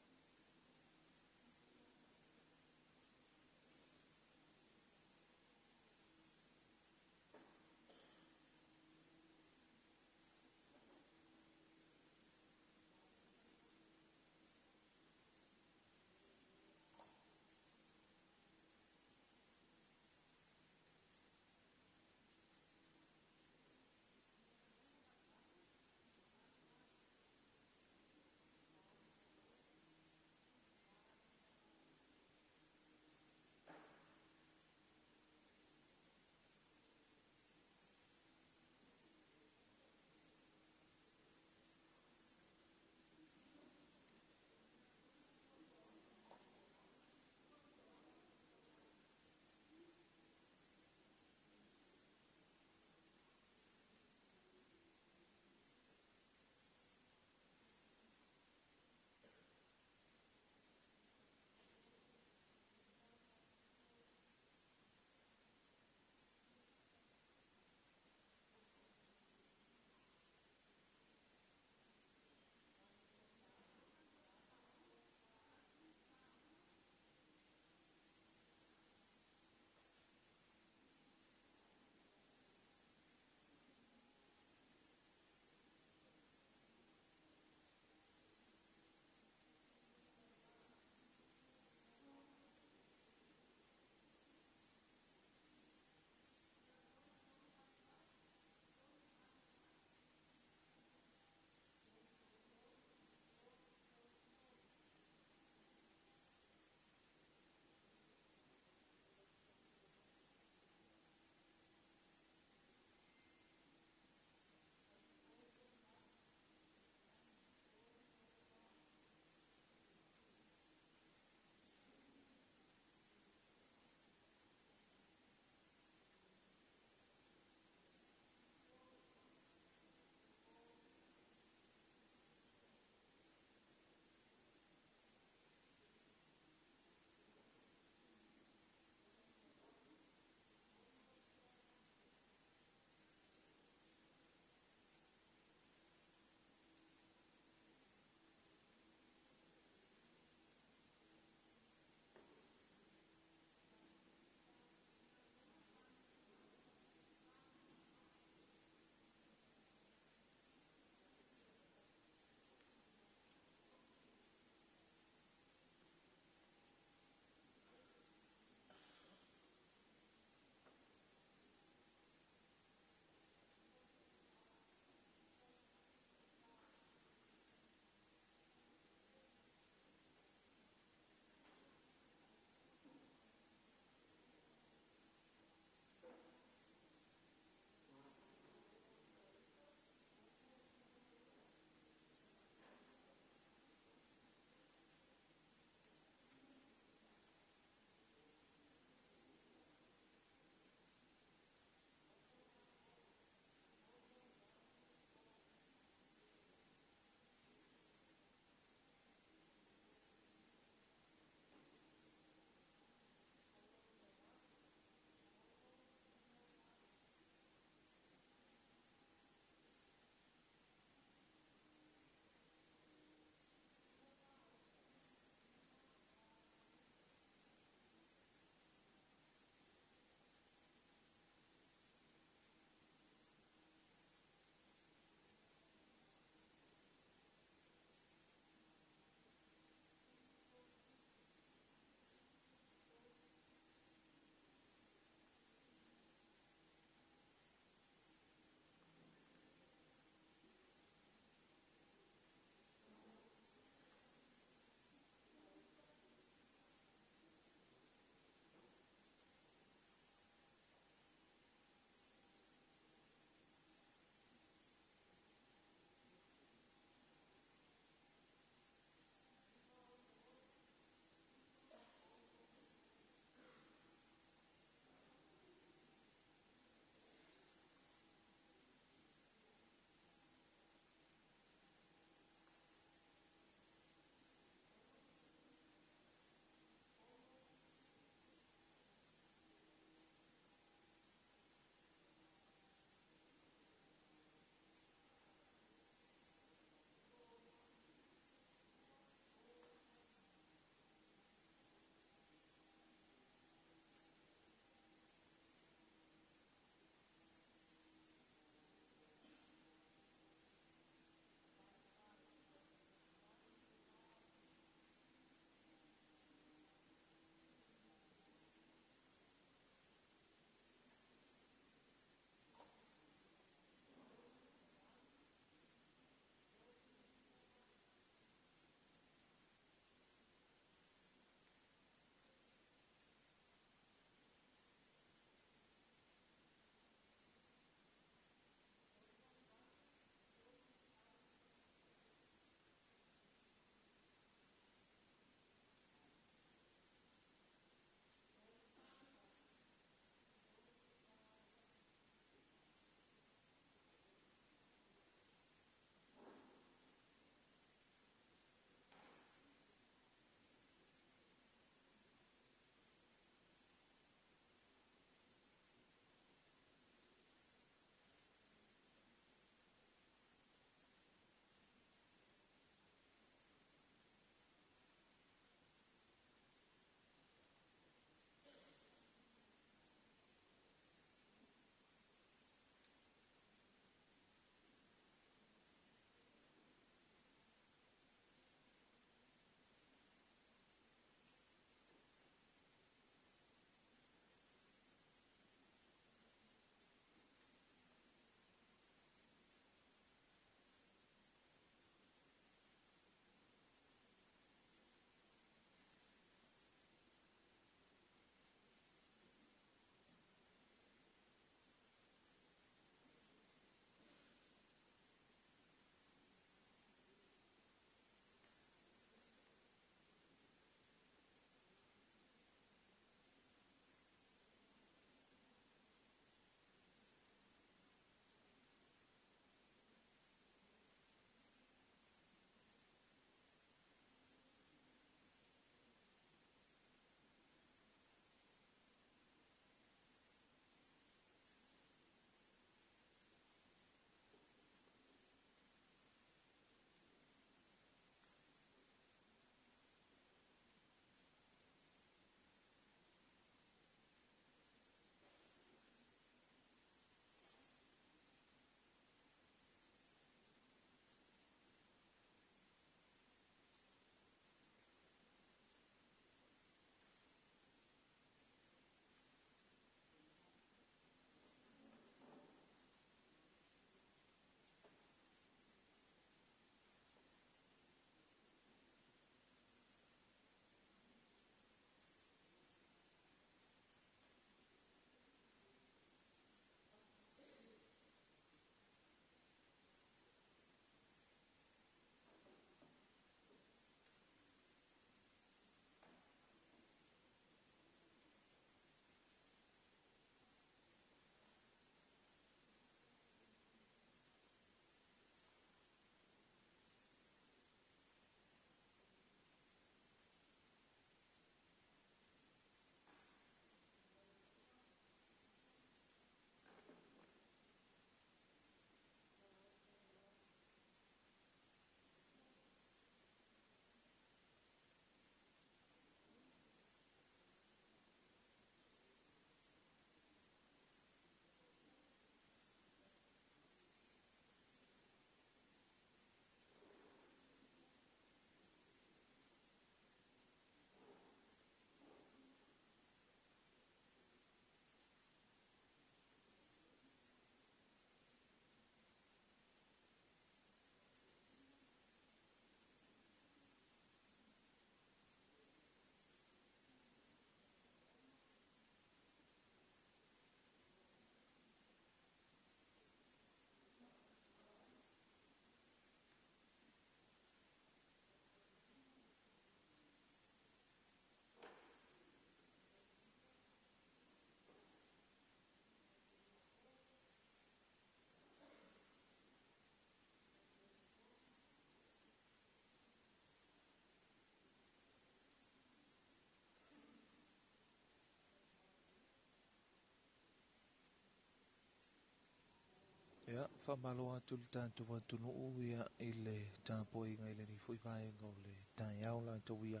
Ia, whamalo atu le tātou atunuu ia i le tāpoi ngai le ni fui whaenga o le tai au la tau ia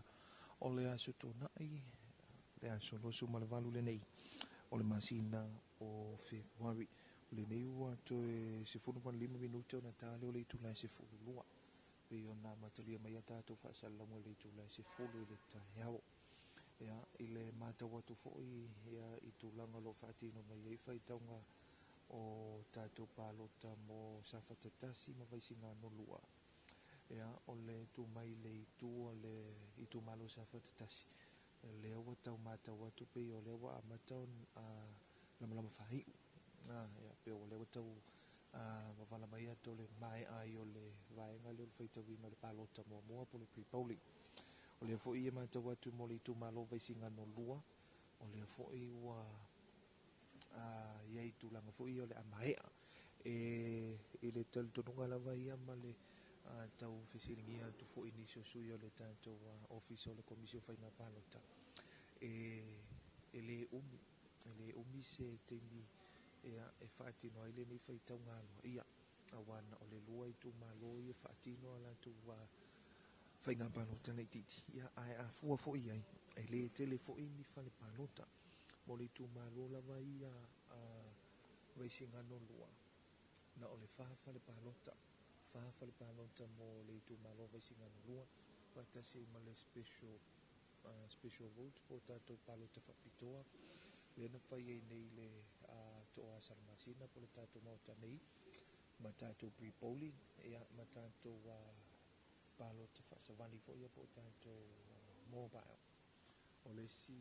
o le aso tōnai, le aso losu ma le walu le nei, o le masina o Februari. O le nei ua to e 15 minuta o na tāle o le itu lai 10 pe o na matalia mai a tātou whaasalamu le itu lai 10 i le tai au. Ia, i le mātau atu fo'i ia i tūlanga lo whaatino mai e whaitaunga o tātou pālota mo sawhatatasi ma waisinga no lua. Ia, o le tu mai le itu o le itu malo sawhatatasi. Le awa tau mātau atu pe o le awa a matau lama whahiu. Ia, pe o le awa tau mawala mai ato le mai ai o le vaenga le o le whaitawi ma le pālota mo mua po le pre-pauling. O le fo i mātau atu mo le itu malo waisinga no lua. O le fo i ua iai tūlanga fo i o le amaea e le tau tonunga lawa ia ma le tau whisiringia tu fo i niso sui o le tātou office o le komisio whainga pālota e le umi se teimi e whaatino aile ni whaitau ngāloa ia awana o le lua i tu malo i whaatino ala tu whainga pālota nei titi ia a fua fo i ai e le tele fo i ni whale pālota mo le tu malo lava ia waisinga no lua na o le whahafa le pālota mo le tu malo waisinga no lua whaitasi ma le special vote po tātou pālota whapitoa le na whai ei nei le toa asaramasina po le tātou mauta nei ma tātou pre-polling ia ma tātou pālota whaasawani fo ia po tātou mobile o le si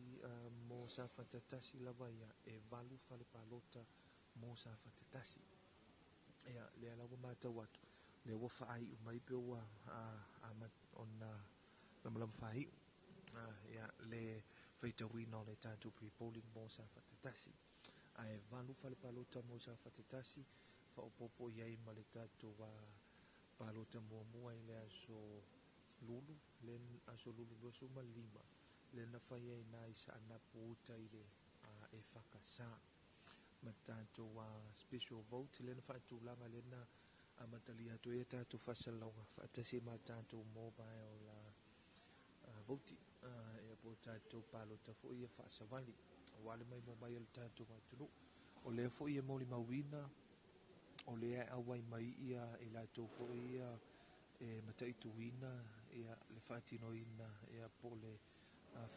mo sa whatatasi lawa ia e walu whale pālota mo sa whatatasi. Ia le alawa mātau atu. Le wa whaai umai pe ua ona lama whaai. Ia le whaitawina o le tātou pre-polling mo sa whatatasi. A e walu whale pālota mo sa whatatasi whaopopo iai ma le tātou pālota mua i le aso lulu. Le aso lulu losu ma 5. Le na whai ai nā isa ana puuta i le e whakasā. Ma tātou special vote, le na whaatūlanga le na amatali atu e tātou whasalaunga. Whaatasi ma tātou mobile o la voti. E po tātou pālota fo ia whaasawali. Wale mai mai o le tātou matunu. O le fo ia moli mawina. O le awai mai ia i lātou fo ia e mataituina ia le whaatinoina ia po le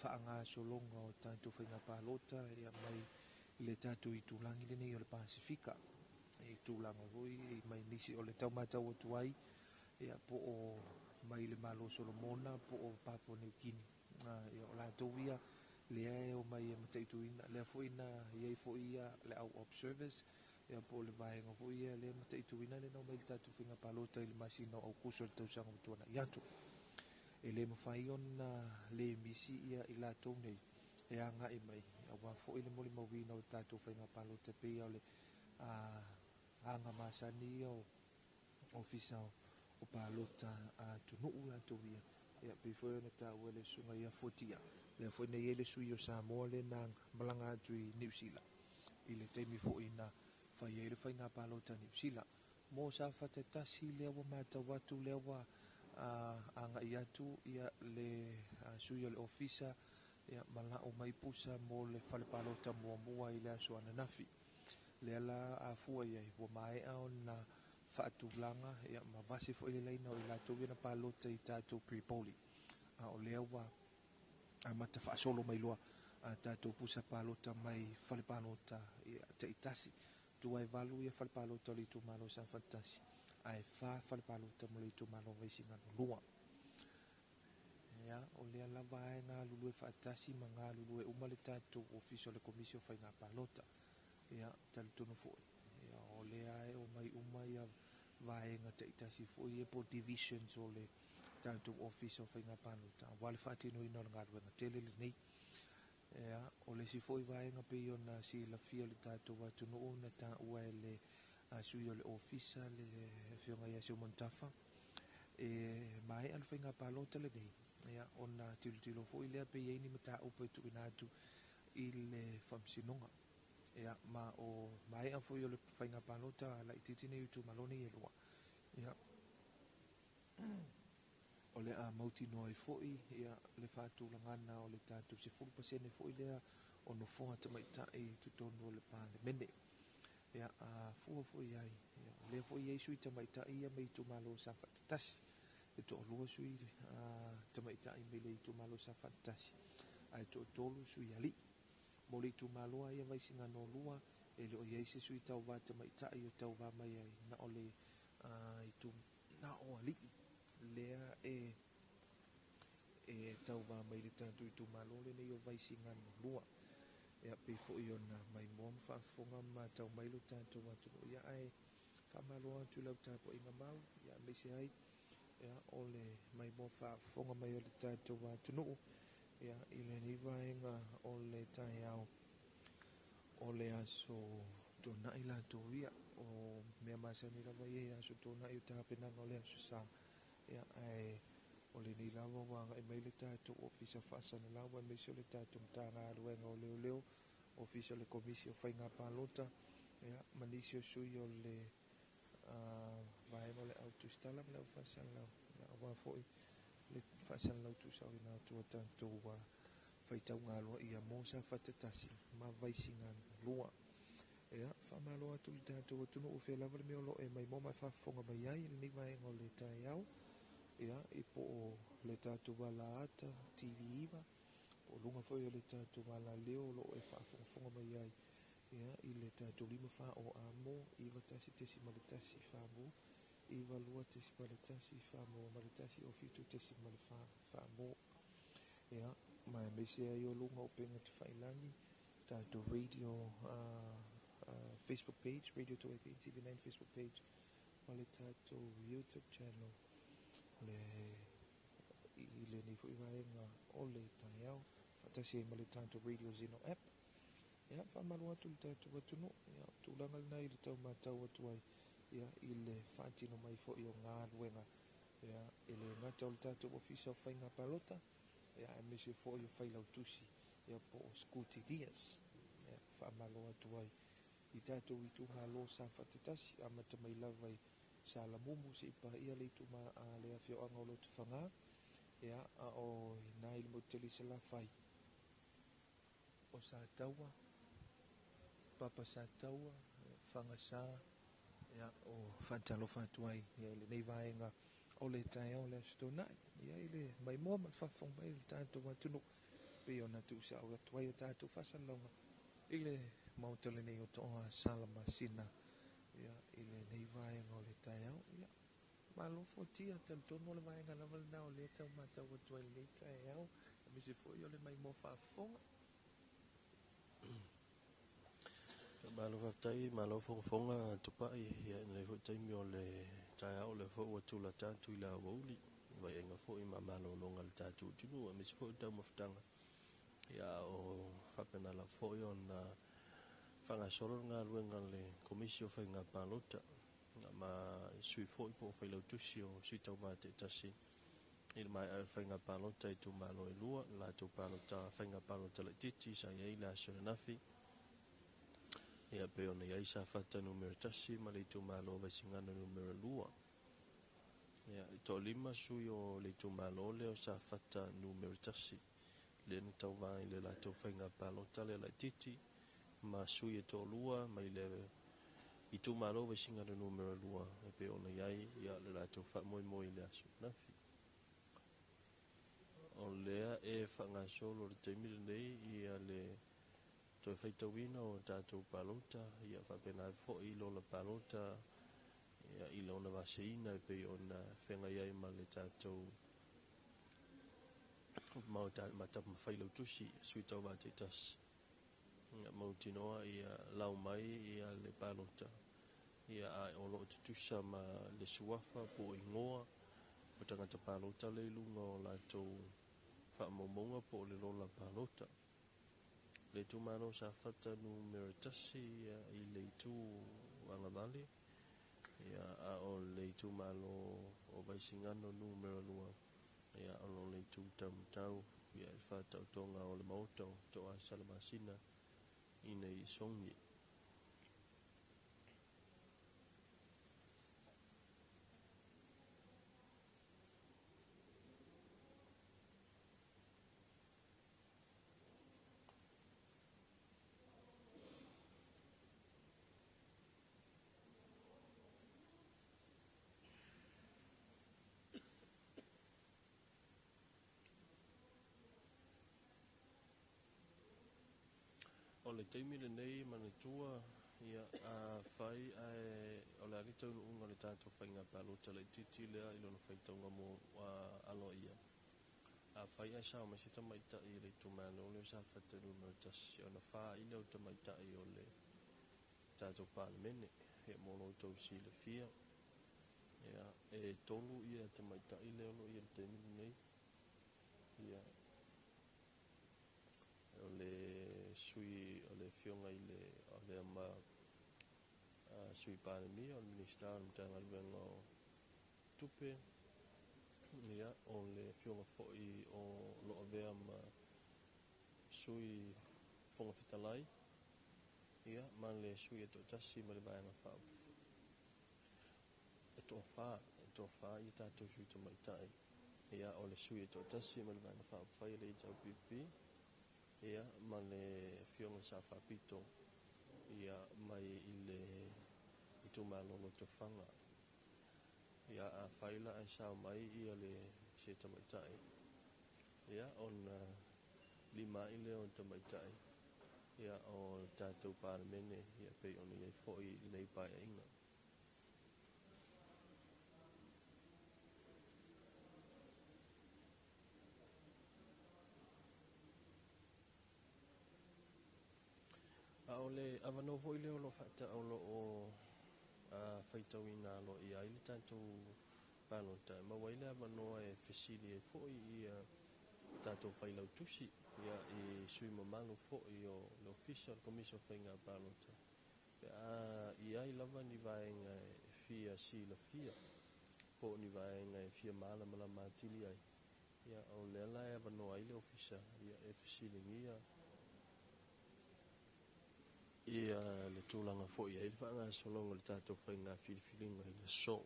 whaanga solonga o tātou whainga pālota ia mai le tātou i tūlangi le nei o le Pasifika e tūlanga hui i mai nisi o le taumatau atu ai ia po o mai le Malo Solomona po o Papua New Guinea ia o lātou ia le e o mai e mataituina le fuina iai fo ia le au observers ia po le vaenga fo ia le mataituina le nau mai le tātou whainga pālota i le masino au kuso le tausanga utuana i atu e le mawhai ona le misi ia i lātou nei e anga e mai a wa fo i le moli mawina o tātou whainga pālota pe ia o le anga masani o ofisa o pālota tunuu lātou ia pe fo ona tā ua le sunga ia fotia le fo nei ele sui o Samoa le nang malanga atu i New Zealand i le teimi fo i na whai e le whainga pālota New Zealand mo sa whatatasi le awa mātau atu le awa anga i atu ia le sui o le ofisa ia mala o mai pusa mo le whale pālota mua i le aso ananafi le ala a fua iai wa mai au na whaatulanga ia ma vase fo i le leina o i lātou ia na pālota i tātou pre-polling o le awa a mata whaasolo mai loa a tātou pusa pālota mai whale pālota ia te itasi tu ai valu ia whale pālota li tu malo sa fantasi ai whale pālota mo li tu malo vaisinga no lua ia o le ala vae ngā lulu e whaatasi ma ngā lulu e uma le tātou ofisio le komisio whai ngā pālota ia tali tono fōi ia o le ae o mai uma ia vae ngā te itasi fōi e po divisions o le tātou ofisio whai ngā pālota wale whaatino ina o ngā ruenga tele le nei ia o le si fōi vae ngā pe o na si la fia le tātou watuno o na tā ua e le sui o le ofisa le whionga ia se o montafa mai al whai ngā pālota le nei ia ona tilo fo i lea pe iai ni mata upa tu ina atu i le whamsinonga ia ma o mai a foi o le whainga palota la ititine utu maloni e lua ia o le a mauti noi foi ia le fatu langana o le tatu se fulu pasene foi lea o no fonga te maitai tutonu o le pale mene ia a fua foi ai ia le foi ai sui te maitai ia mei tu malo sa fatasi e to lua sui te maitai me le tu malo sa fatasi ai to tolu sui ali mo le tu malo ia vai singa no lua e le o ia se sui tau va te maitai o tau va mai ai na o le i tu na o ali lea e tau va mai le tatu i tu malo le nei o vai singa no lua ia pe fo i ona mai mo fa fonga ma tau mai lo tatu watu ia ai fa malo atu lau tapo inga mau ia me se ai ia ole mai mo fa fonga mai o le tatu watu no ia ile ni vaenga ole tai au ole aso tona ila to ia o me masa ni lava ia aso tona i tapena ole aso sa ia ai o le ni lava wanga e mai le tatu ofisa fasa na lawa me se le tatu mtanga ruenga o leo leo ofisa le komisio whainga palota ia manisio sui o le vai mo le autostala le fasa lau ia wa foi le fasa lau tu sa ina tu tanto wa faitau ngā loa ia mo sa fatatasi ma vai singa lua ia whamalo atu le tatu wa tunu o whea lava le meo lo e mai mo mai whafonga mai ai ni vai ngau le tai au ia i po o le tatu wala ata TV iwa o lunga foi o le tatu wala leo lo e whafonga mai ai ia i le tatu lima wha o amo iwa tasi tesi maletasi whamu iwa lua tesi maletasi whamu maletasi o fitu tesi malefa whamu ia mai me se ai o lunga o penga te whailangi tatu radio Facebook page Radio 218 TV9 Facebook page o le tatu YouTube channel le i le ni fu iwaenga o le tai au fatasi ma le tatu Radio Zeno app ia whamalu atu le tatu watuno ia tūlanga lina i le tau mātau atu ai ia i le whaatino mai fo i o ngā luenga ia i le ngata o le tatu ofisa o whainga palota ia e mese fo i o whailau tusi ia po o Scuti Dias ia whamalu atu ai i tatu i tu ngā lo sa whatatasi a mata mai lawai sa la mumu se ipa ia le tu ma a le a fio anga o lo tu whanga ia a o nai le moteli se la whai o sa taua papa sa taua whanga sa ia o whantalo whatuai ia le nei vaenga o le tai o le astonai ia i le mai mua ma whawhong mai le tātou watunu pe o na tu sa o atuai o tātou whasalonga i le mautale nei o toa salama sina ia i le nei vaenga o le tai au ia malo fotia tam tono le vaenga lava le nao le tau matau atuai le tai au mi se foi o le mai mua whawhonga
Malo fatai malo fonga tupai ia le fatai mi o le tai au le fo wa tula tatu ila woli vai enga fo ima malo longa le tatu tunu mi se fo tau maftanga ia o fapena la fo yo na fanga solo nga luenga le komisio fainga palota ma sui fo po failo tusio sui tau mate tasi il mai fainga palota i tu malo e lua la tu palota fainga palota le titi sa ia ila nafi ia pe ona ia isa fata numero tasi ma le tu malo vai singana numero lua ia to lima sui o le tu malo le o sa fata numero tasi le ni tau vai le la tu fainga palota le la titi ma sui e to lua mai le i tu malo vai singana numero lua e pe ona ia le la tu fa moi moi le asu nafi o lea e whanga solo le teimire nei ia le to whaitawina o tātou palota ia whapena fo i lo la palota ia i lo na waseina e pei o na whenga iai ma le tātou mau matapa mawhailau tusi sui tau wate tas ia mau tinoa ia lau mai ia le palota ia ai o lo tutusa ma le suafa po ingoa o tangata palota le lunga o lātou whaamomonga po le lola palota le tu mano sa fata numero tasi i le tu wanga vale ia a o le tu malo o vai singano numero lua ia o le tu tau ia fata tonga o le moto to a salamasina i nei songi le taimi le nei mana tua ia a fai o le alita unga le tātou whainga palota le titi lea ilo na whaitaunga mo alo ia. A fai a sao mai sita maita i le tumana o le sa whataru na tasi o na wha ina o ta maita i o le tātou palemene he mono tau si le fia. Ia e tolu ia ta maita i le ono ia le taimi le nei. Ia o le sui o le fionga i le o le ama sui pandemia o le minister o mtanga luenga o tupe ia o le fionga foi o lo avea ma sui fonga fitalai ia ma le sui e to tasi ma le vaenga whau e to wha i tātou sui to maitai ia o le sui e to tasi ma le vaenga whau whai le i tau pipi ia ma le fionga sa whapito ia mai i le i tu malolo te whanga ia a whaila ai sao mai ia le se tamaitai ia on lima i le on tamaitai ia o tātou paramene ia pei on i fōi i nei pai a inga a o le avanovo i le o lo whata o lo o whaitau i nā lo i aile tātou pālota ma waile avanoa e whesili e fōi i tātou whailau tusi ia i sui mamalo fōi o le official commission whainga pālota i ai lava ni vaenga e fia si la fia po ni vaenga e fia mala mala matili ai ia o le ala e avanoa i le official ia e whesili ngia ia le tūlanga fo ia i le whaanga solonga le tātou whainga whiriwhiringa i le so.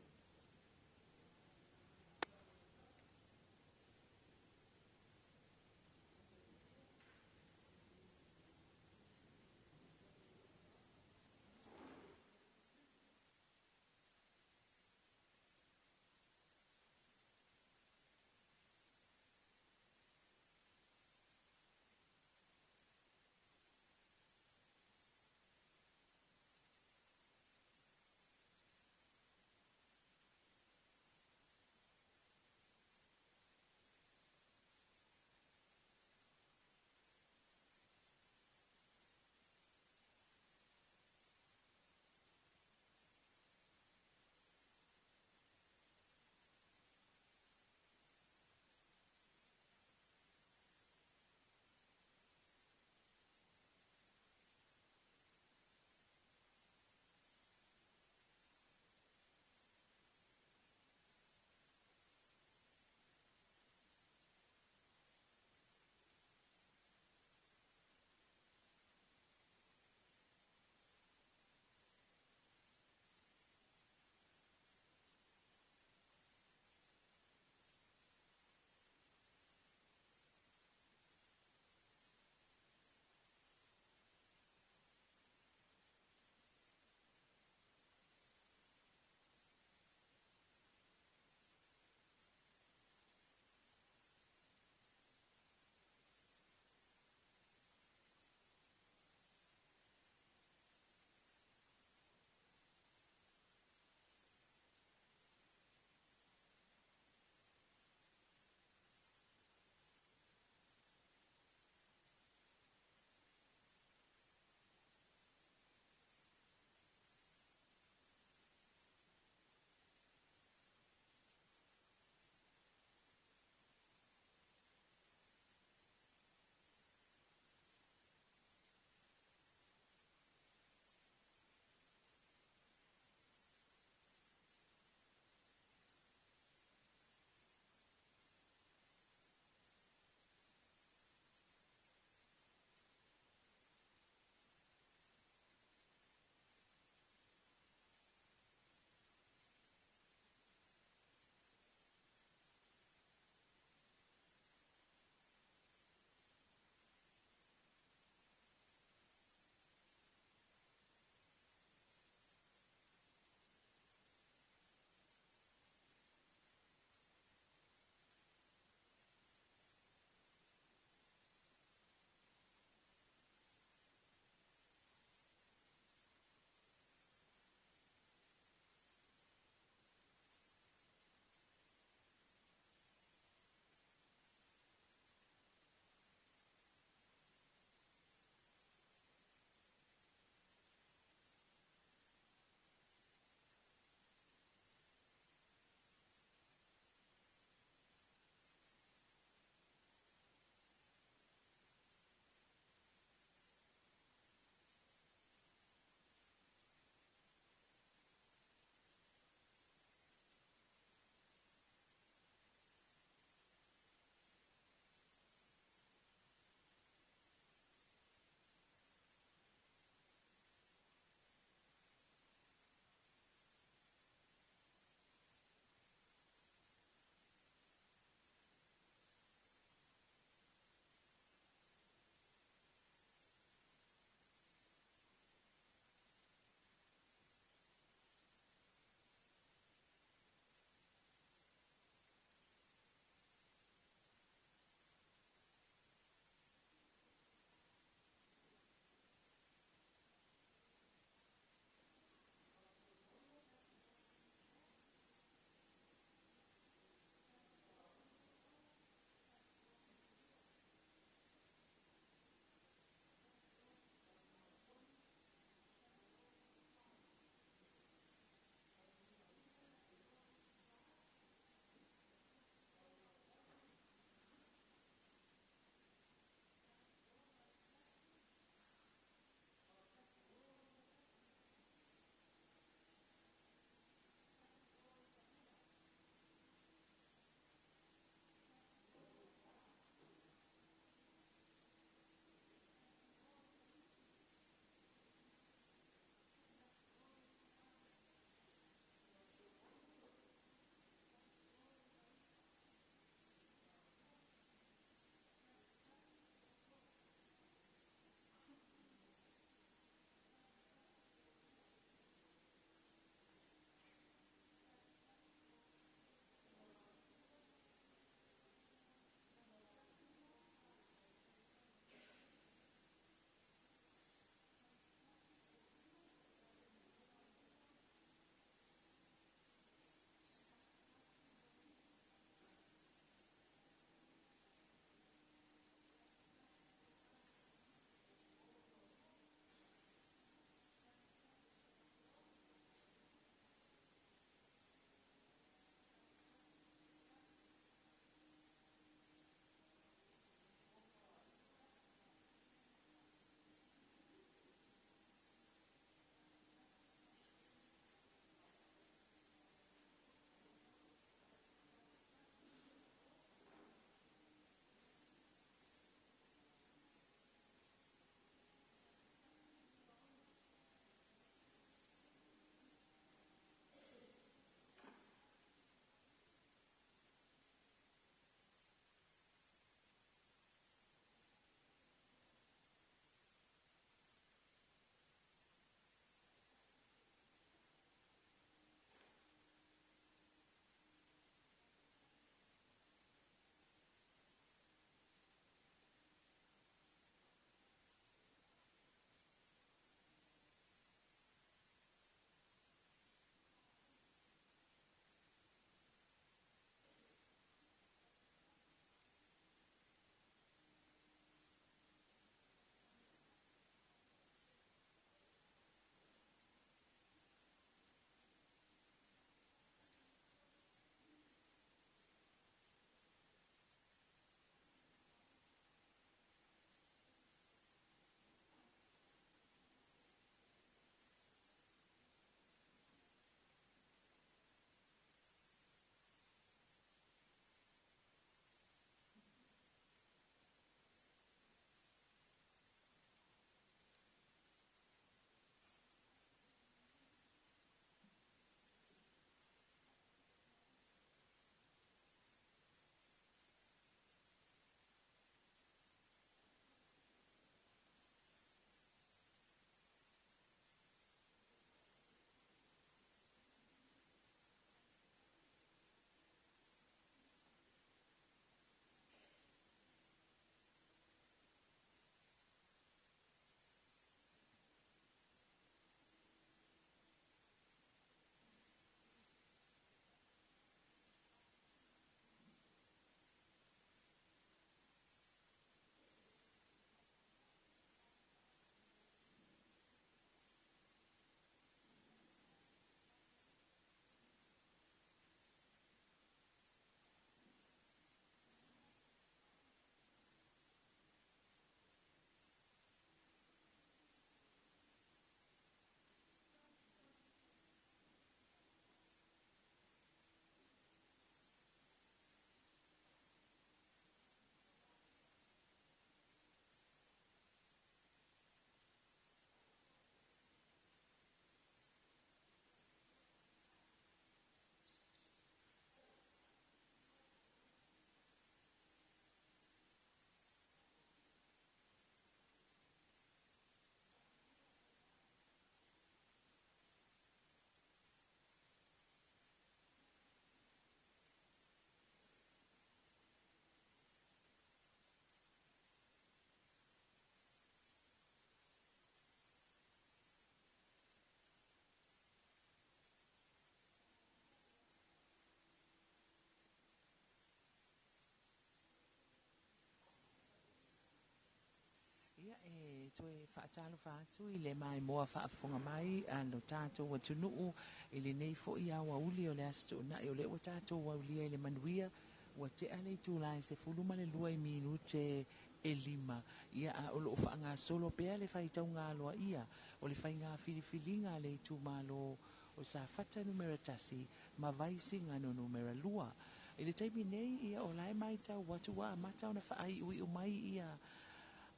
toe whaatalo whaatu I le mai moa whaafonga mai ano tātou wa tunuu I le nei fo I awa uli o le asto na o le o tātou wa ulia I le manuia wa te ale tūlai se fuluma le lua I minute e lima ia a olo whaanga solo pea le whaitau ngā loa ia o le whainga filifilinga le tu malo o sa fata numera tasi ma vaisi ngano numera lua I le taimi nei ia o lai mai tau watu wa amata o na whaai ui o mai ia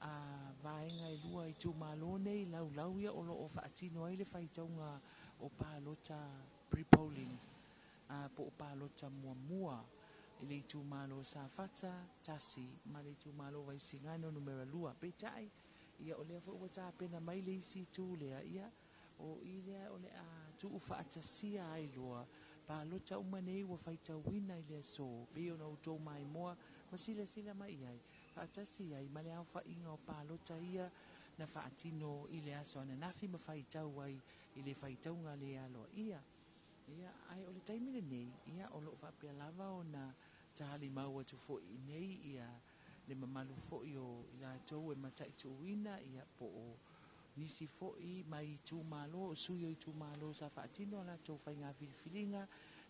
a vaenga I lua I tu malo nei lau ia o lo o whaatino ai le whaitaunga o pālota pre-polling po o pālota mua I le tu malo sa fata tasi ma le tu malo vai singano numera lua petai ia o le fo wata pena mai le isi tu lea ia o ile o le a tu whaatasia ai lua pālota umanei wa whaitauina I le so pe o na utou mai moa ma sila mai ai whaatasi ai ma le au whainga o pālota ia na whaatino I le aso ana nafi ma whaitau ai I le whaitaunga le alo ia ai o le taimine nei ia o lo whapea lava o na tahali mau atu fo I nei ia le mamalu fo I o ila tau e matai tuina ia po o nisi fo I mai tu malo o suyo I tu malo sa whaatino ala tau whainga filifilinga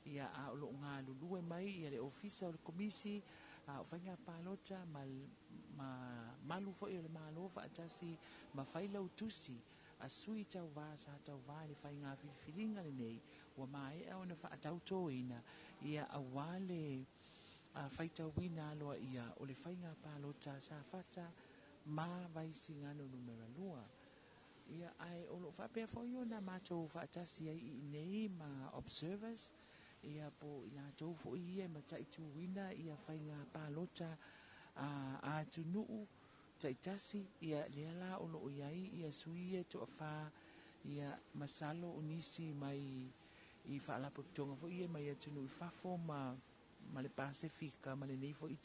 ia a o lo ngā lulue mai ia le ofisa o le komisi o whainga pālota ma malu fo I o le malo whaatasi ma whailau tusi a sui tau wā sa tau wā le whainga filifilinga le nei wa mai e o na whaatau toina ia a wale a whaitauina aloa ia o le whainga pālota sa whata ma vaisi ngano numera lua ia ai o lo whapea fo I o na mātou whaatasi ai I nei ma observers ia po ina tau fo I ma taitu wina ia whainga pālota a tunuu taitasi ia leala o lo iai ia sui e to wha ia masalo o nisi mai I whaalapo tonga fo ia mai atunu I whafo ma le Pasifika ma le nei fo I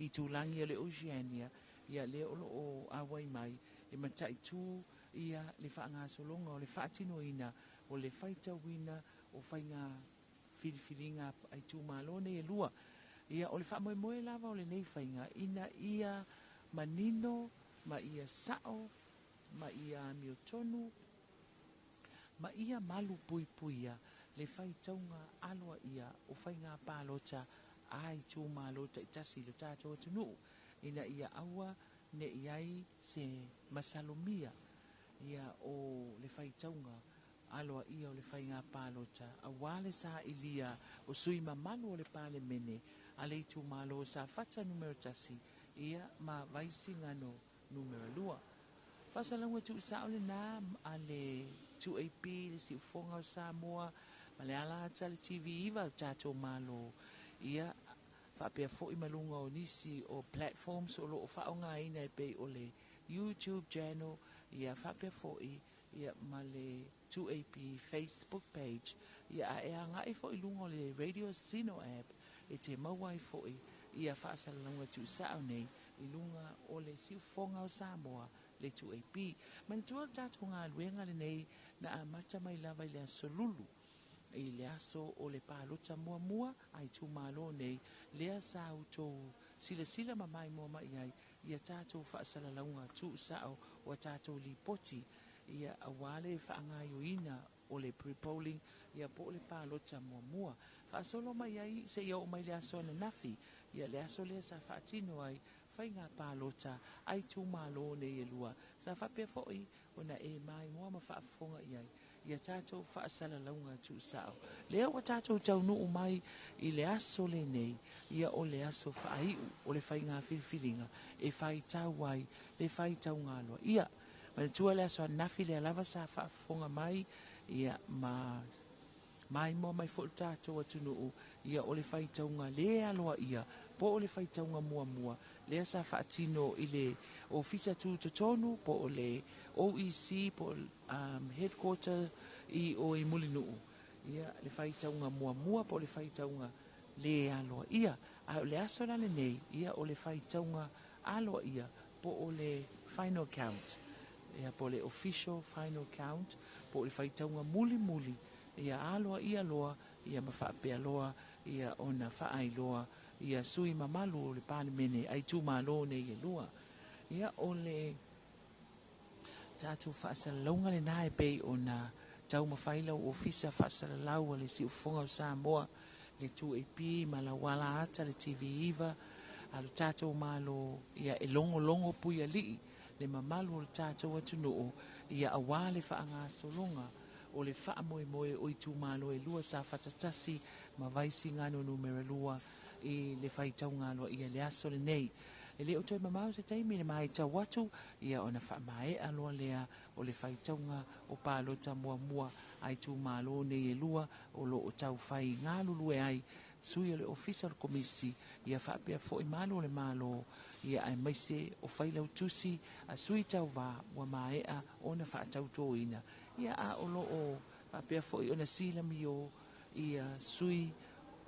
tūlangi o le Oceania ia le o lo o awai mai e matai tū ia le whaanga solonga o le whaatino ina o le whaitawina o whainga filifilinga ai tū malone e lua ia o le whaamoemoe lava o le nei whainga ina ia manino ma ia sao ma ia miotonu ma ia malu puipuia le whaitaunga aloa ia o whainga pālota ai tū malota I tasi lo tātou atunu ina ia aua ne iai se masalomia ia o le whaitaunga aloa ia o le whainga pālota a wale sa ilia o sui mamalu o le pāle mene a le tū malo sa fata numero tasi ia ma vaisi ngano numero lua Pasalangu tu sao le na a le 2AP le si ufonga o Samoa ma le ala ata le TV iwa o tātou malo ia whapea fo I malunga o nisi o platforms o lo o whaonga ina e pei o le YouTube channel ia whapea fo ia ma le 2AP Facebook page ia a ea ngai fo I lunga o le Radio Sino app e te mawai fo ia whaasalangu tu sao nei I lunga o le si ufonga o Samoa le 2AP. Man tua tātou ngā luenga le nei na a mata mai lava I le aso lulu. I le aso o le pālota mua ai tū malo nei lea sa autou sila mamai mua mai ai ia tātou whaasalaunga tū sao o tātou li poti ia awale whaangaioina o le pre-polling ia po le pālota mua. Whaasolo mai ai se ia o mai le aso na nafi ia le aso lea sa whaatino ai whainga pālota ai tū malo nei e lua. Sa whapea foi o na e mai mua ma whaafonga iai. Ia tātou whaasalaunga tū sao. Lea wa tātou tau nuu mai I le aso le nei ia o le aso whaiu o le whainga whiwhiringa e whai tau ai le whai tau ngāloa. Ia, ma tua le aso a nafi le alava sa whaafonga mai ia mai mo mai fo tātou atu nuu ia o le whaitaunga le aloa ia po o le whaitaunga mua lea sa whaatino I le ofisa tu tonu po o le OEC po headquarter I o I Mulinuu ia le whaitaunga mua po o le whaitaunga le aloa ia a le aso le nei ia o le whaitaunga aloa ia po o le final count ia po le official final count po o le whaitaunga muli ia aloa ia loa ia mawhapea loa ia ona whaai loa ia sui mamalu o le palemene ai tū malo nei e loa ia o le Tātou whaasalaunga le nae pei o na tau mawhaila o ofisa whaasalalau a le si ufonga o Samoa le tu e pi ma la wala ata le TV iwa a le tātou malo ia e longo longo pui a lii le mamalu o le tātou atu noo ia a wale whaanga solonga o le wha moe moe o i tu malo e lua sa whatatasi ma vaisi ngano numera lua i le whaitau ngalo ia le aso le nei. E le o toi mamau se taimi le mai tau watu ia ona wha mai aloa lea o le whaitaunga o pālo ta mua mua ai tu malo nei e lua o lo o tau whai ngā lulu e ai sui o le official komisi ia wha pia fo i malo le malo ia ai maise o whailau tusi a sui tau wā wa mai a ona wha tau tōina ia a o lo o wha pia fo i ona sila mi o ia sui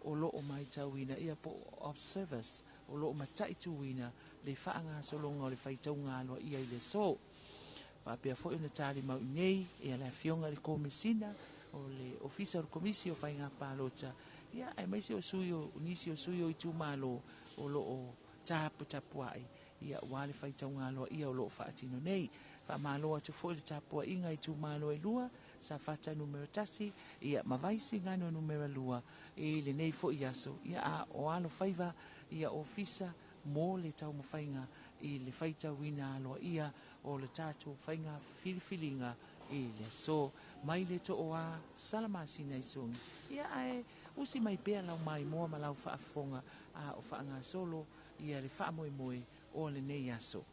o lo o mai tauina ia po of service o lo matai tuina le whaanga solonga o le whaitaunga aloa ia i le so. Whapea fo i na tāli mau nei e ala fionga le komisina o le ofisa o komisi o whainga pālota. Ia ai maisi o sui o nisi o sui o i tu malo o lo o tapu ai. Ia wale whaitaunga aloa ia o lo o whaatino nei. Wha malo atu fo i le tapua inga i tu malo e lua sa whata numero tasi ia mavaisi ngano numero lua e le nei fo i aso. Ia a o alo whaiva ia ofisa mo le tau mawhainga i le whaita wina aloa ia o le tātou whainga filifilinga i le so mai le to oa salamasi nei songi. Ia ai usi mai pēr lau mai moa ma lau whaafonga a o whaanga solo ia le wha moe moe o le nei aso.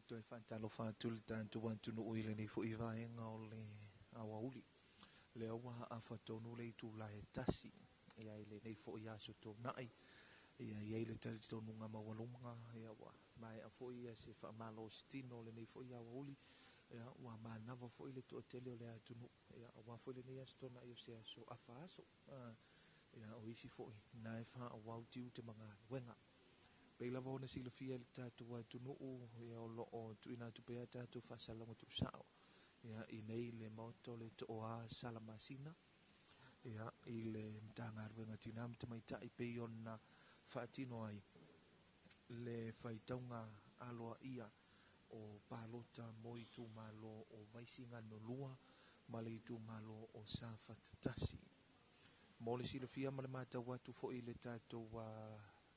toi whantalo whātuli tātou antunu uile ni fu i vaenga o le awauli. Le awa a whatonu le tu la e tasi. Ia ile nei fu i aso tō nai. Ia ile tali tonu ngā mawalunga. Ia wa mai a fu i se whaamalo stino le nei fu i awauli. Ia wa manawa fu i le tu atele o le atunu. Ia wa fu i le nei aso tō nai o se aso awha aso. Ia o isi fu i nai wha a wautiu te mga wenga. Pei lava ona sila fia le tātou atunuu ia o loo tuina tupea tātou whasalama tu sao. Ia i nei le moto le to oa salamasina. Ia i le mtanga ruenga tina mtamaita i pei ona whaatino ai. Le whaitaunga aloa ia o palota mo i tu malo o maisinga no lua ma le i tu malo o sa whatatasi. Mo le sila fia ma le mata watu fo i le tātou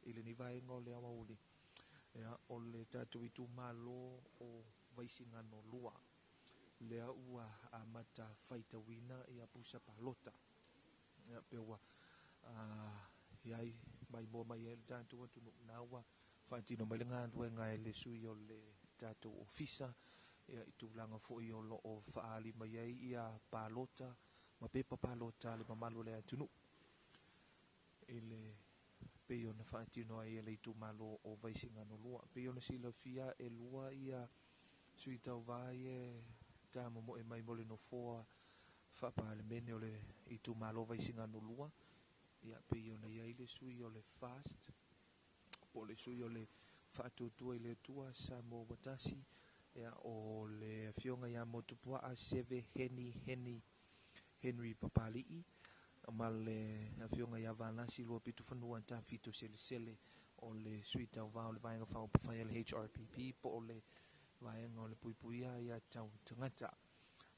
ile ni vaenga o le awauli. Ia, o le tātou i tū malo o vaisinga no lua. Lea ua a mata whaita wina i a pusa palota. Ia, pewa, iai, mai mua mai e le tātou atu nāua, whaatino mai le ngāndua ngā e le sui o le tātou ofisa, ia i tūlanga fo i o lo o whaali mai ai i a palota, ma pepa palota le mamalo le atunu. Ile peo na whaatino ai e leitu malo o vaisinga no lua. Peo na sila fia e lua ia sui tau vai e tāma mo e mai mole no foa whapa le mene o le itu malo vaisinga no lua. Ia peo na ia ile sui o le fast. Po le sui o le whaatutua i le tua sa mo watasi. Ia o le fionga ia mo tupua a seve Henry Papali'i. Ma le afionga ia vanasi lua pitu whanua ta fito sele o le suita o vao le vaenga whao pawhai le HRPP po o le vaenga o le puipuia ia tau tangata.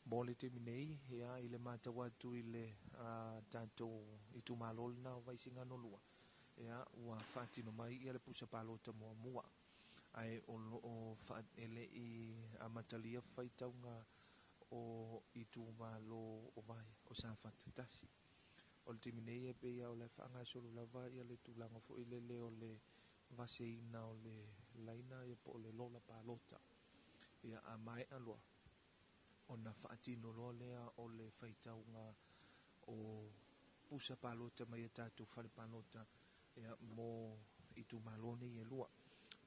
Mo le te minei ia i le mata watu i le tātou i tu malolina o vaisinga no lua. Ia ua whaatino mai ia le pusa palota mua mua. Ai o ele i amatalia whaitaunga o i tu malo o vai o sa whatatasi. O le timinei e peia o le whaanga solo lava ia le tūlanga fo i le o le vaseina o le laina ia po o le lola palota. Ia a mai aloa. O na whaatino loa lea o le whaitaunga o pusa palota mai e tātou whare palota. Ia mo i tu malone i e lua.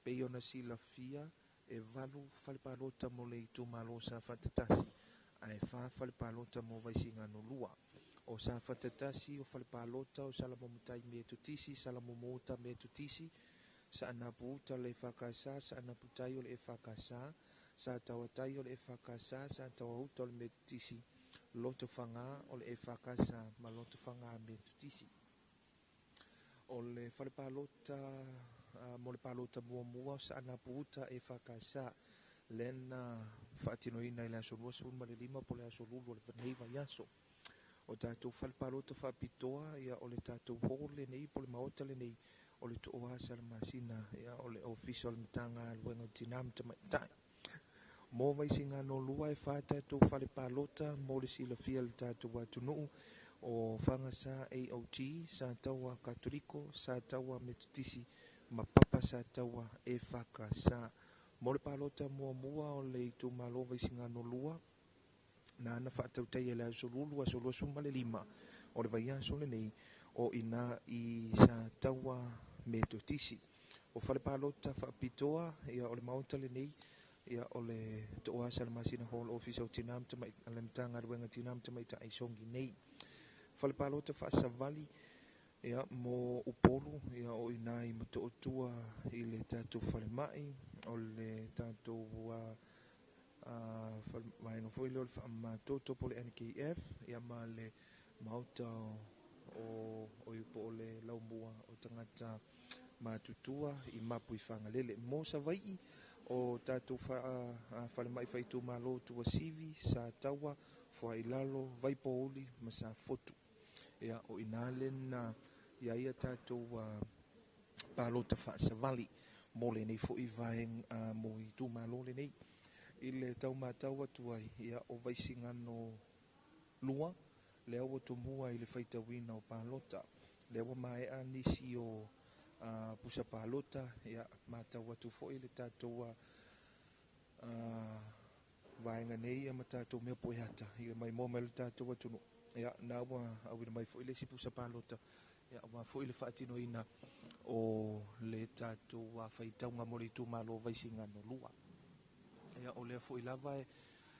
Peia o na sila fia e valu whare palota mo le i tu malo sa whatatasi. Ai whare palota mo vaisinga no lua. O sa whatatasi o whalepalota o salamomutai me tutisi, salamomota me tutisi, sa anaputa le whakasa, sa anaputai o le whakasa, sa tawatai o le whakasa, sa tawauta o le me tutisi, loto whanga o le whakasa, ma loto whanga me tutisi. O le whalepalota, mo le palota mua sa anaputa e whakasa, lena whaatinoina i le aso luasun ma le lima po le aso lulu o le vaneiva i aso. O tātou whalparota whapitoa ia o le tātou hole nei po le maota le nei o le toa salamasina ia o le official mtanga luenga tinam tamaitai. Mō vaisinga no lua e wha tātou whalepalota mō le sila fia le tātou atunuu o whangasa AOT sa taua katoliko sa taua metutisi ma papa sa taua e whakasa. Mō le palota mua o le itu malo vaisinga no lua na ana whaatautai e le asolua suma le lima o le vai aso le nei o ina i sa taua me totisi. O whale palota whaapitoa ia o le maunta le nei ia o le toa salamasina hall office o tinam tamai le mtanga ruenga tinam tamai ta isongi nei. Whale palota whaasavali ia mo upolu ia o ina i matootua i le tātou whale mai o le tātou vaenga foi le ma toto po le NKF ia ma le mauta o ipo le laumua o tangata matutua i mapu i whangalele mo sa vai o tātou whale mai whaitu malo tua sivi sa taua fua ilalo vai pouli ma sa fotu ia o inale na ia ia tātou palota whaasavali mo le nei fo i vaenga mo i tu malo le nei i le tau mātau atu ai ia o vaisinga no lua le awa tumua i le whaitawina o palota le awa mai a nisi o pusa palota ia mātau atu fo i le tātou vaenga nei e matatou mea po hata i mai mo mai tatou atunu ia na wa au mai fo ile sipu sa palota ia wa fo ile fatino ina o le tatou wa faitaunga mo le tu malo vaisinga no lua ia o le fo ilava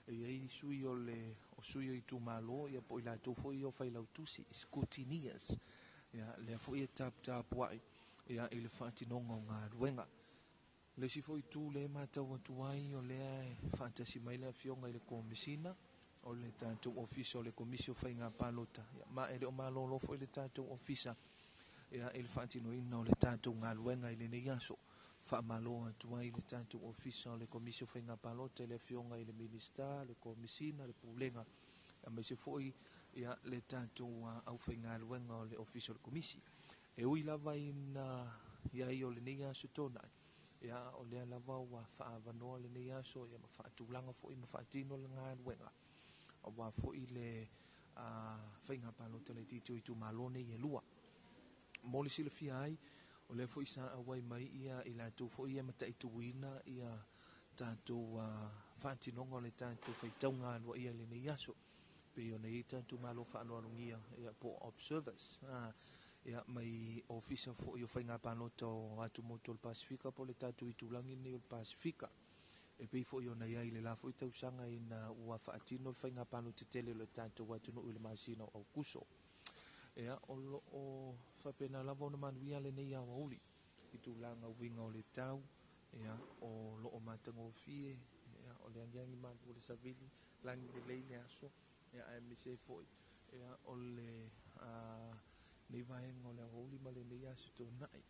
ia i sui o le o sui o i tu malo ia po ila tu fo i o failau tusi scrutineers ia le fo i tap wai ia ile fatino ngā ruenga le si foi tu le matau atuai o le fantasi mai le fionga i le komisina o le tatou ofisa o le komisio fainga palota ma ele o malolo foi le tatou ofisa ia il fatinoina o le tatou galuega i lenei aso faamaloa atuai le tatou ofisa o le komisio fainga palota i le fionga i le minista le komisina le pulega mai se foi ia le tatou aufaigaluega o le ofisa o le komisi e ui lava ina ia i o lenei aso tona ia o lea lava ua faavanoa lenei aso ia ma faatulaga foʻi ma faatino le galuega ua foʻi le faiga palota le titio i tumālo nei e lua mo le silafia ai o lea foʻi sa auai mai ia i latou foʻi ia mataʻituina ia tatou faatinoga o le tatou faitauga aluaʻia i lenei aso pe ona iai tatou malo faaloalogia ia po observers ia mai ofisa foʻi o faiga palota o atu motu o le pasifika po le tatou itulagi nei o le pasifika e pei foʻi ona iai le la foʻi tausaga ina ua faatino le faiga palota tele o le tatou atunuu i le masina o aukuso ea o loo faapena lava ona manuia lenei auauli i tulaga uiga o le tau ea o loo matagofie ea o le agiagi malu o le savili lagi lelei le aso ea ae mese foʻi ea o le nei vaega o le auauli ma lenei aso tonaʻi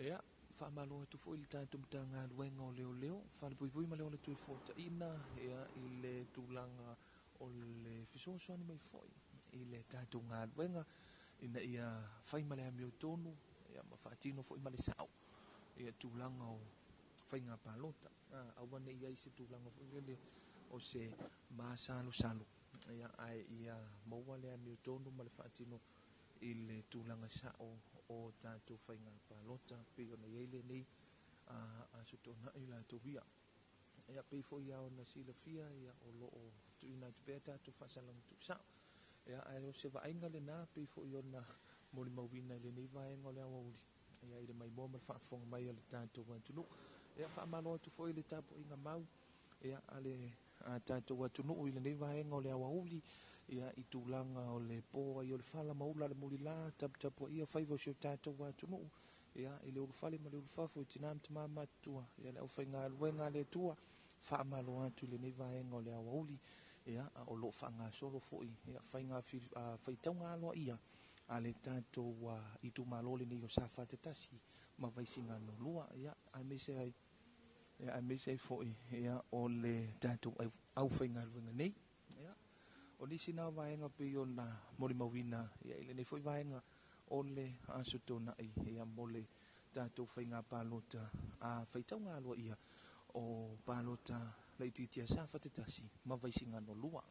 ea faamalo atu foʻi le tatou matagaluega o leoleo falepuipui ma le ona tui fotaʻina ea i le tulaga o le fesoasoani mai foʻi i le tatou galuega ina ia fai ma le amiotonu ia ma faatino foʻi ma le saʻo ia tulaga o faiga palota aua neʻi ai se tulaga foʻi lele o se masalosalo ia ae ia maua le amiotonu ma le faatino i le tulaga saʻo o tatou faiga palota pei ona iai lenei aso tonaʻi latou ia ia pei foʻi ia ona silafia ia o loo tuuina atu pea tatou faasalaga tuusaʻo ia ae o se vaaiga lenā pei foʻi ona mo le mauina i lenei vaega o le auauli ia i le maimoa ma le faafofoga mai o le tatou atunuu ia faamalo atu foʻi le tapuaʻiga mau ia a le tatou atunuu i lenei vaega o le auauli ia i tulaga o le po ai o le fala maula le mulilā taputapuaʻia fai vaisi o tatou atunuu ia i le ulufale ma le ulufafu i tinā ma tamā matutua ia le ʻaufaigaluega a le atua faamalo atu i lenei vaega o le auauli ia o loo faagasolo foʻi ia faiga faitauga aloaʻia a le tatou i tumālo lenei o sa fatatasi ma vaisigano lua ia ae maise ai ia ae maise ai foʻi ia o le tatou ʻaufaigaluega nei ia o nisi na vaega pei ona mo le mauina ia i lenei foʻi vaega o le aso tonaʻi ia mo le tatou faiga palota faitauga aloaʻia o palota laititia sa fatatasi ma vaisigano lua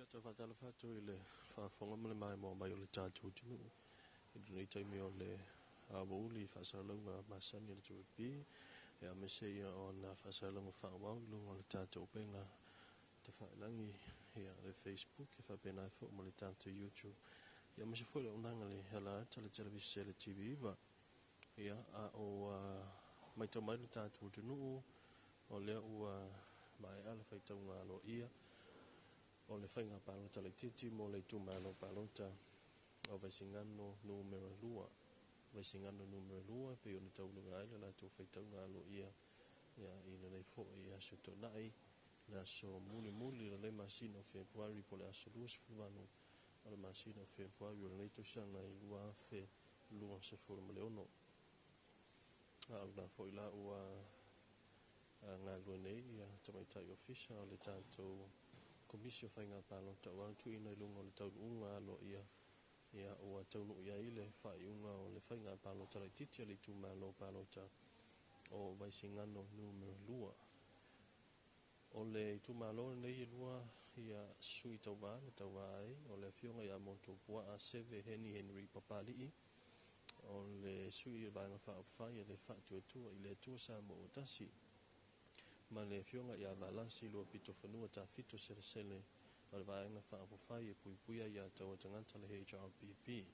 Ia te whatala whātou I le whaafonga mele mai mō mai o le tātou tunu. I dunei taimi o le awuli whaasalaunga masani le tuapi. Ia me se ia o na whaasalaunga whaawau lunga o le tātou penga te whaelangi ia le Facebook e whapena e whao mo le tātou YouTube. Ia me se fwere o nanga le hala ata le televisi le TV iwa. Ia a o mai tau mai le tātou tunu o lea ua mai ala whaitau ngā lo ia. O le whainga palota le titi mo le tumano palota o vaisingano numero lua. Vaisingano numero lua pe o ni taulunga aile la tu whaitau ngā lo ia. Ia ina nei fo ia suto nai. La so muli le masino Februari po le aso luas fulvano. O le masino Februari o le neito sanga I lua fe lua se furu ma le ono. La fo ila ua ngā lua nei ia tamaitai ofisa o le tātou Komisio whainga palota o antu ina ilunga o le taununga alo ia. Ia o taunu ia ile whaiunga o le whainga palota le titia le tumalo palota o vaisingano numero lua. O le tumalo nei lua ia sui tauwa le tauwai o le fionga ia moto pua a seve Henry Papali'i. O le sui e vanga whaapwhai le whaatuatua I le atua sa mo o tasi. Ma le fionga ia valasi lua pito whanua ta fito sele o le vaenga whaapawhai e puipuia ia taua tangata le HRPP.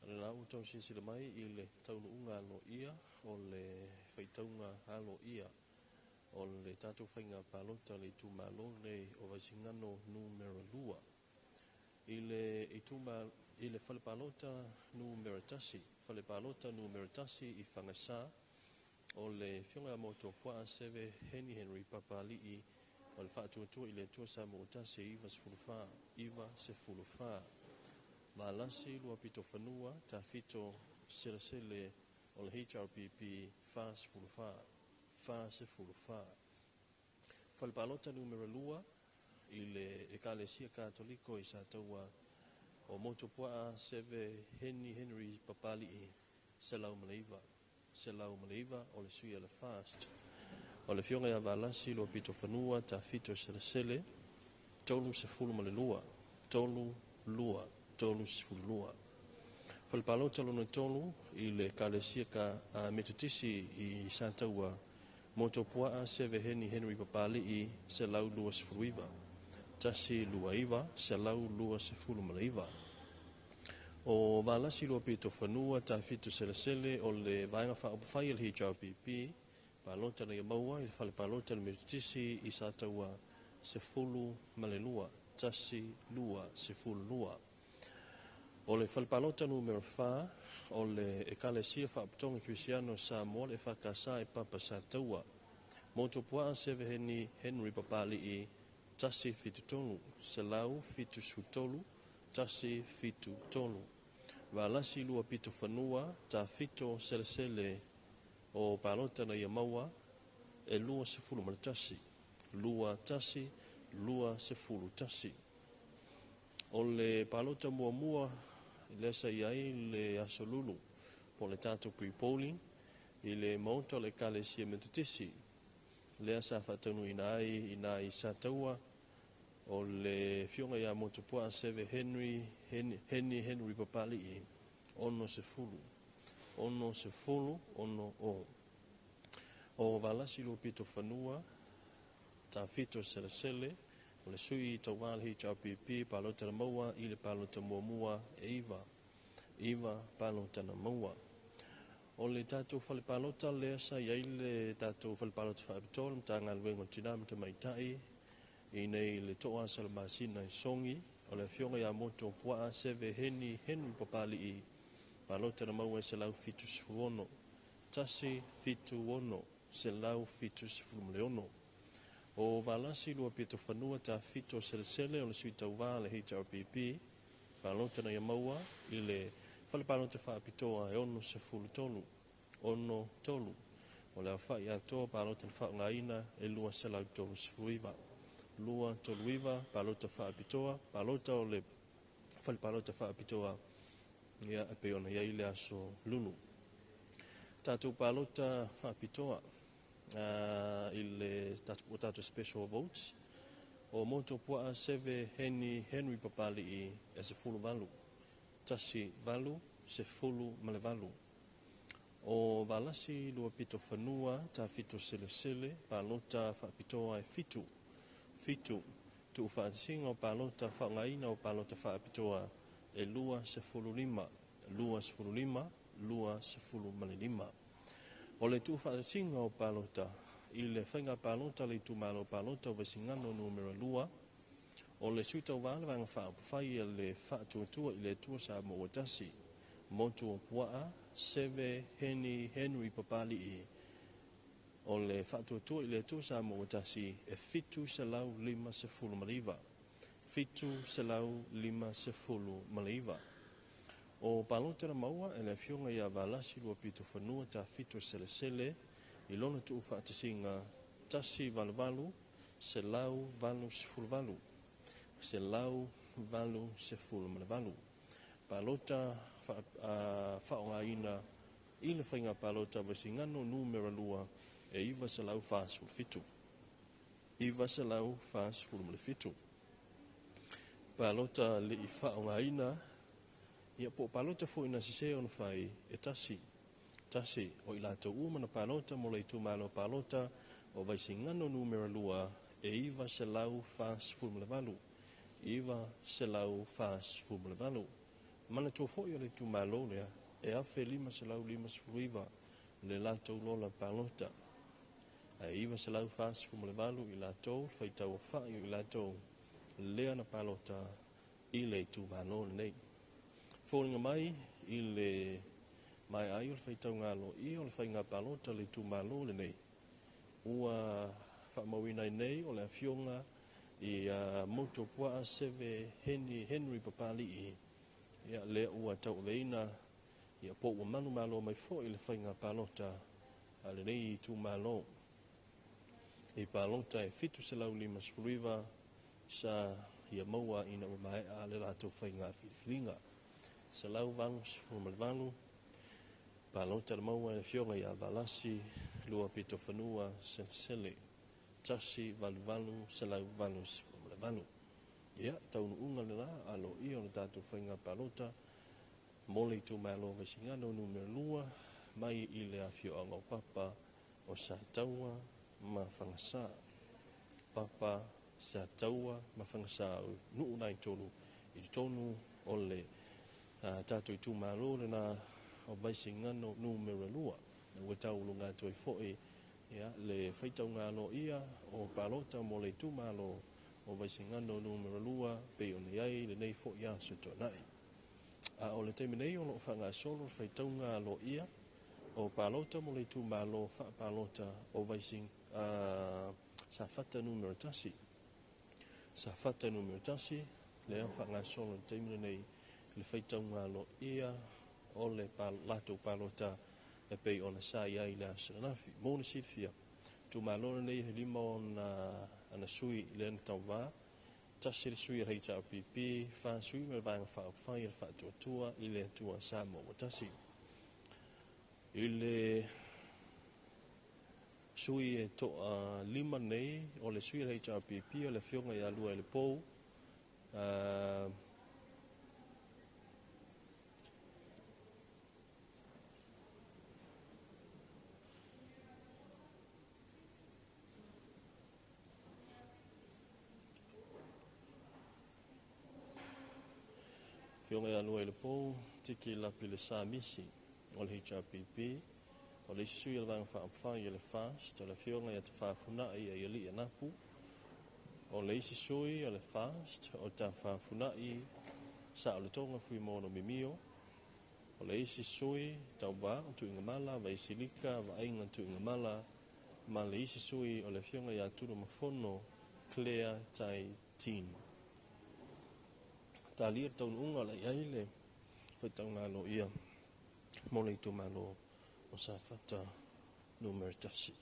Le lau tau sisi le mai I le taunu unga alo ia o le whaitaunga alo ia o le tātou whainga palota le tumalo nei o vaisingano numero lua. I le whale palota numero tasi, whale palota numero tasi I whangasa o le fionga moto pua seve Henry Papali'i o le whaatuatua I le tua sa mo tasi iwa se fulufa. Malasi lua pito whanua ta fito sele o le HRPP fa se fulufa. Whalipalota numero lua I le ekalesia katoliko I sa taua o moto pua seve Henry Papali'i selau maleiva o le sui le fast. O le fionga ia valasi lo pito whanua ta fito sele tolu se fulu ma le lua. Tolu se fulu lua. Whalipalota lono tolu I le kalesia ka metutisi I santaua moto pua seve Henry Papali'i selau lua se fuluiva. Tasi lua iva selau lua se fulu ma leiva. O valasi lua pito whanua ta fito sele o le vaenga whaapawhai le HRPP palota na maua I le whale palota le metutisi I sa taua se fulu ma le lua. Tasi lua se fulu lua. O le whale palota numero 4 o le ekalesia whaapatonga Krisiano sa moa le whakasa I papa sa taua. Moto pua seve Henry Papali'i tasi fitu tolu. Selau fitu sutolu. Tasi fitu tolu. Valasi lua pito whanua ta fito sele o palota na ia maua e lua se fulu ma tasi. Lua tasi, lua se fulu tasi. O le palota mua le sa iai le asolulu po le tato pre-polling I le mauta le kalesia metutisi. Le asa whatanu inai sa taua o le fionga ia motopua seve Henry Papali'i ono se fulu ono o valasi lo pito whanua ta fito sele o le sui tawal HRPP palota na maua I le palota mua e iva palota na maua o le tātou whale palota le asa iai le tātou whale palota whaapitol mta ngā luengo tina mta maitai I nei le toa salmasina I songi o le fionga ia moto pua seve Henry Papali'i palota na maua se lau fitu suono tasi fitu ono se lau fitu sufumleono o valasi lua pito whanua ta fito sele o le sui tauwa le HRPP palota na ia maua I le whale palota whaapitoa e ono se fulu tolu ono tolu o le awhai atoa palota na whaungaina e lua se lau tolu sifuiva lua toluiva palota whaapitoa palota o le whale palota whaapitoa ia e peona ia I le aso lulu tātou palota whaapitoa I le tātou special votes o moto pua seve Henry Papali e se fulu valu. Tasi valu, se fulu male valu. O valasi lua pito whanua, ta fito sele palota whapitoa e fitu. Fitu, tu whaatisinga o palota whaongaina o palota whapitoa e lua se fulu lima. Lua se fulu lima, lua se fulu male lima. O le tu whaatisinga o palota, i le whainga palota le tu malo palota o vesingano numero lua, o le suita wale vanga whaapawhai e le whaatuatua i le tua sa mo watasi. Motu o puaa, seve Henry Papali o le whaatuatua i le tua sa mo watasi e fitu se lau lima se fulu maliva. Fitu se lau lima se fulu maliva. O palota na maua e le fionga ia valasi lua pito whanua ta fitu sele i lona tu whaatisinga tasi valu se lau valu se fulu valu. Se lau valu se fulu male valu. Palota whaongaina i le whainga palota vesingano numero lua e iwa se lau fast fulu fitu. Iwa se lau fast fulu male fitu. Palota le i whaongaina ia po palota fo ina sise on fai e tasi. Tasi o ilato umana palota mo le malo palota o vesingano numero lua e iwa se lau fast fulu male valu. Iwa se lau fast fulu male valu. Mana tō fōi o le tu malo lea, e awhi lima se lau lima se furuiwa, le lātou lola palota. E iwa se lau fast fu male valu i lātou, whaitau a whai i lātou, lea na palota i le tu malo nei. Fōringa mai, i le mai ai o le whaitau ngalo, i o le whainga palota le tu malo nei. Ua whamawina nei o le fionga i moto pua seve Henry Papali ia lea ua tau leina ia po ua manu malo mai fo i le whainga palota a le nei tu malo i palota e fitu se lau lima sfuriva sa ia maua ina umai a le lato whainga whiwhilinga se lau valu sfuru valu palota le maua e fionga ia valasi lua pito whanua sele tasi valu se lau valu sfuru valu. Ia, taunu unga le la, alo i o le tātou whainga palota, mole i tō malo vesingano numero lua, mai i le awhio anga o papa o sa taua ma whangasa. Papa sa taua ma whangasa o nuu nai tonu, i tonu o le tātou i tō malo le na o vesingano numero lua. Na ua tau lunga toi foe, ia, le whaitau ngalo ia o palota mole i tō malo o vaisingano numero lua pe o nei ai le nei fo ia se tonai. A o le teme nei o lo whanga solo whaitaunga lo ia o palota mo le tu malo wha palota o vaising sa whata numero tasi. Sa whata numero tasi le whanga solo le teme nei le whaitaunga lo ia o le lato palota e pe o na sa iai le asanafi. Mōna sifia. Tu malo nei he lima o ana sui le tau wā, tasi le sui rei tau pipi, wha sui me vanga whai le whatuatua i le tua sa mo tasi. I le sui e toa lima nei, o le sui rei tau pipi, o le fionga i alua i le pou, Fionga ia lua i le pou, tiki lapi le sa misi, o le HRPP, o le sisui le vanga whaapwhai i le fast, o le fionga ia te whaafuna i li a napu, o le sisui o le fast, o ta whaafuna i sa o le tonga fui mono mimio, o le sisui tau wā, o tu inga mala, vai silika, va ainga tu inga mala, ma le sisui o le fionga ia turu mafono, Claire Tai Tin. Ta lia taun unga la iai le whaitau ngalo ia mole i tō malo o sa whata numero tasi.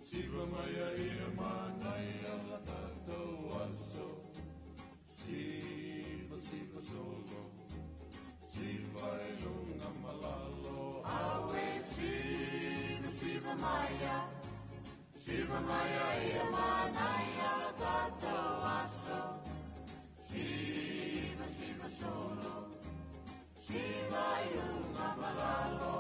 Siva Maya ia manaya la tato aso. Siva Siva solo. Siva ilunga malalo. Awe Siva Siva Maya. Siva Maya ia manaya la tato aso. Siva Siva solo. Siva ilunga malalo.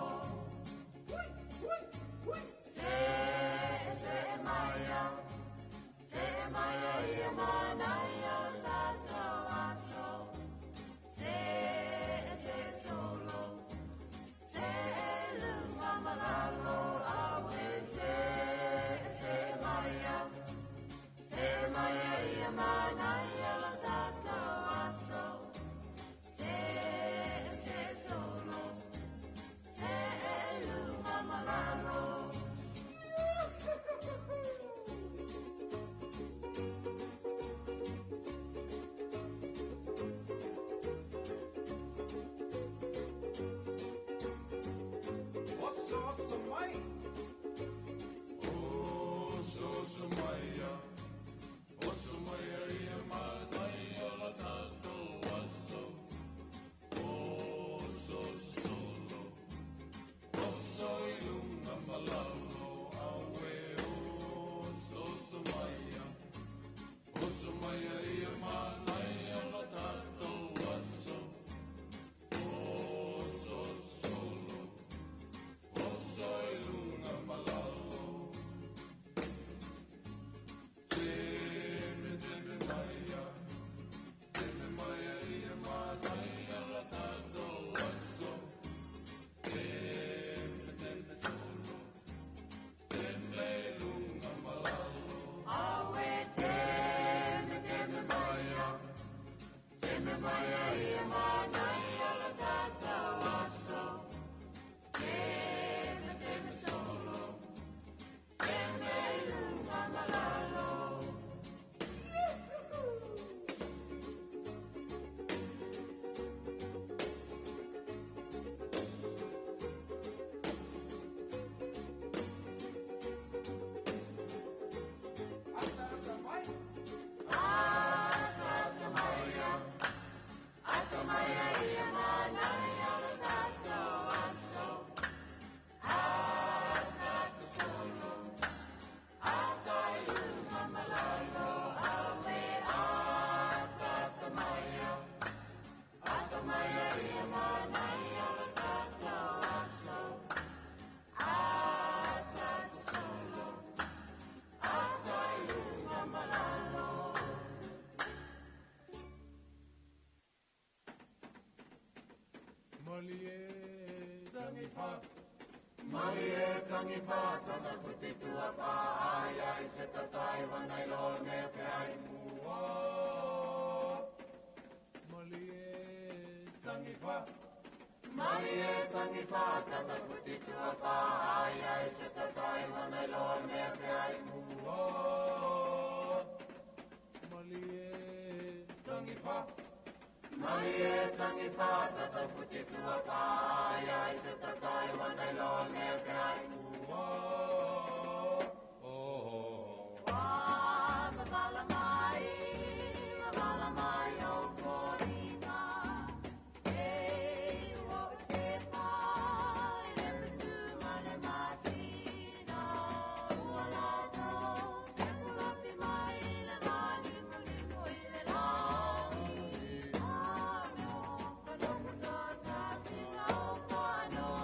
No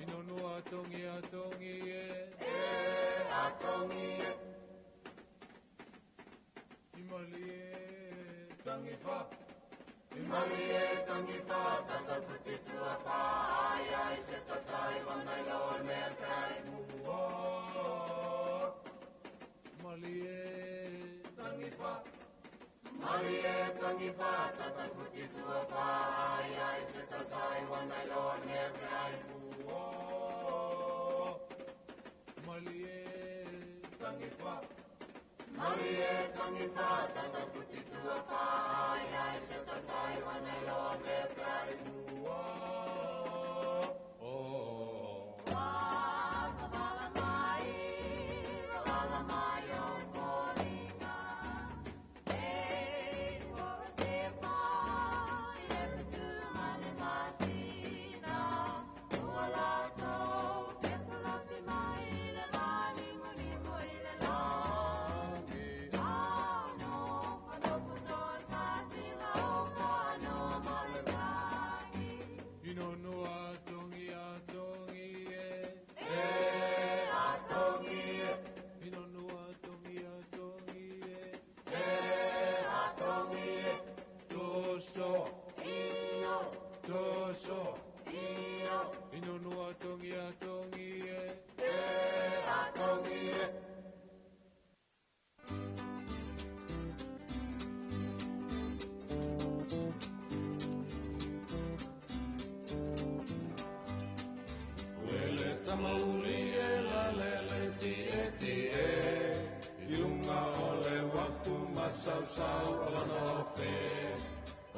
Inonua tongi atongi e Imali e tangi fa Imali e tangi fa Imali e tangi fa Inonua tongi atongi e Inonua tongi atongi e Toso Inonua tongi atongi e Wele tamauli e la lele ti e Ilunga ole wafu masau sau ala no fe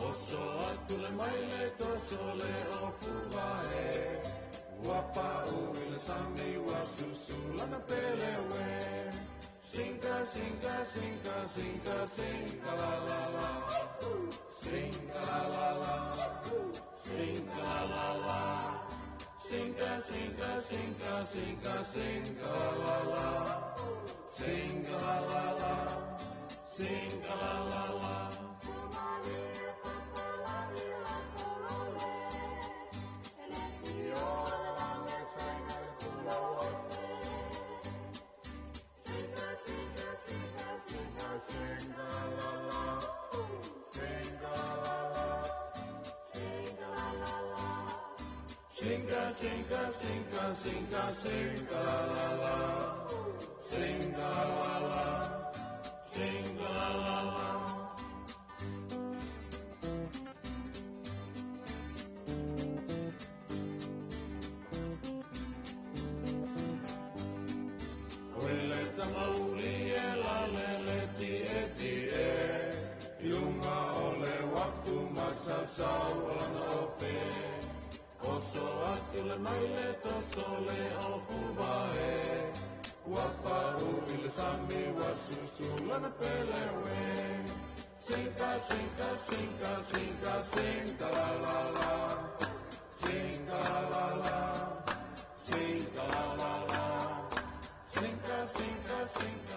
Oso atu le maile toso le ofu vae Wapa uile sami wa susu lana pele we Sinka, sinka, sinka, sinka, sinka la la la Sinka la la la Sinka la la la Sinka, sinka, sinka, sinka, sinka la la Sinka la la la Sinka la la la Sinka, sinka, sinka, sinka, sinka la la la Sinka la la Sinka la la la Wele tamauli e la lele ti e Iunga ole wafu masau sau ala no fe Oso atu le maile toso le ofu vae Wapa uile sami wa susu lana pele we Sinka, sinka, sinka, sinka, sinka la la la Sinka la la la Sinka la la la Sinka, sinka, sinka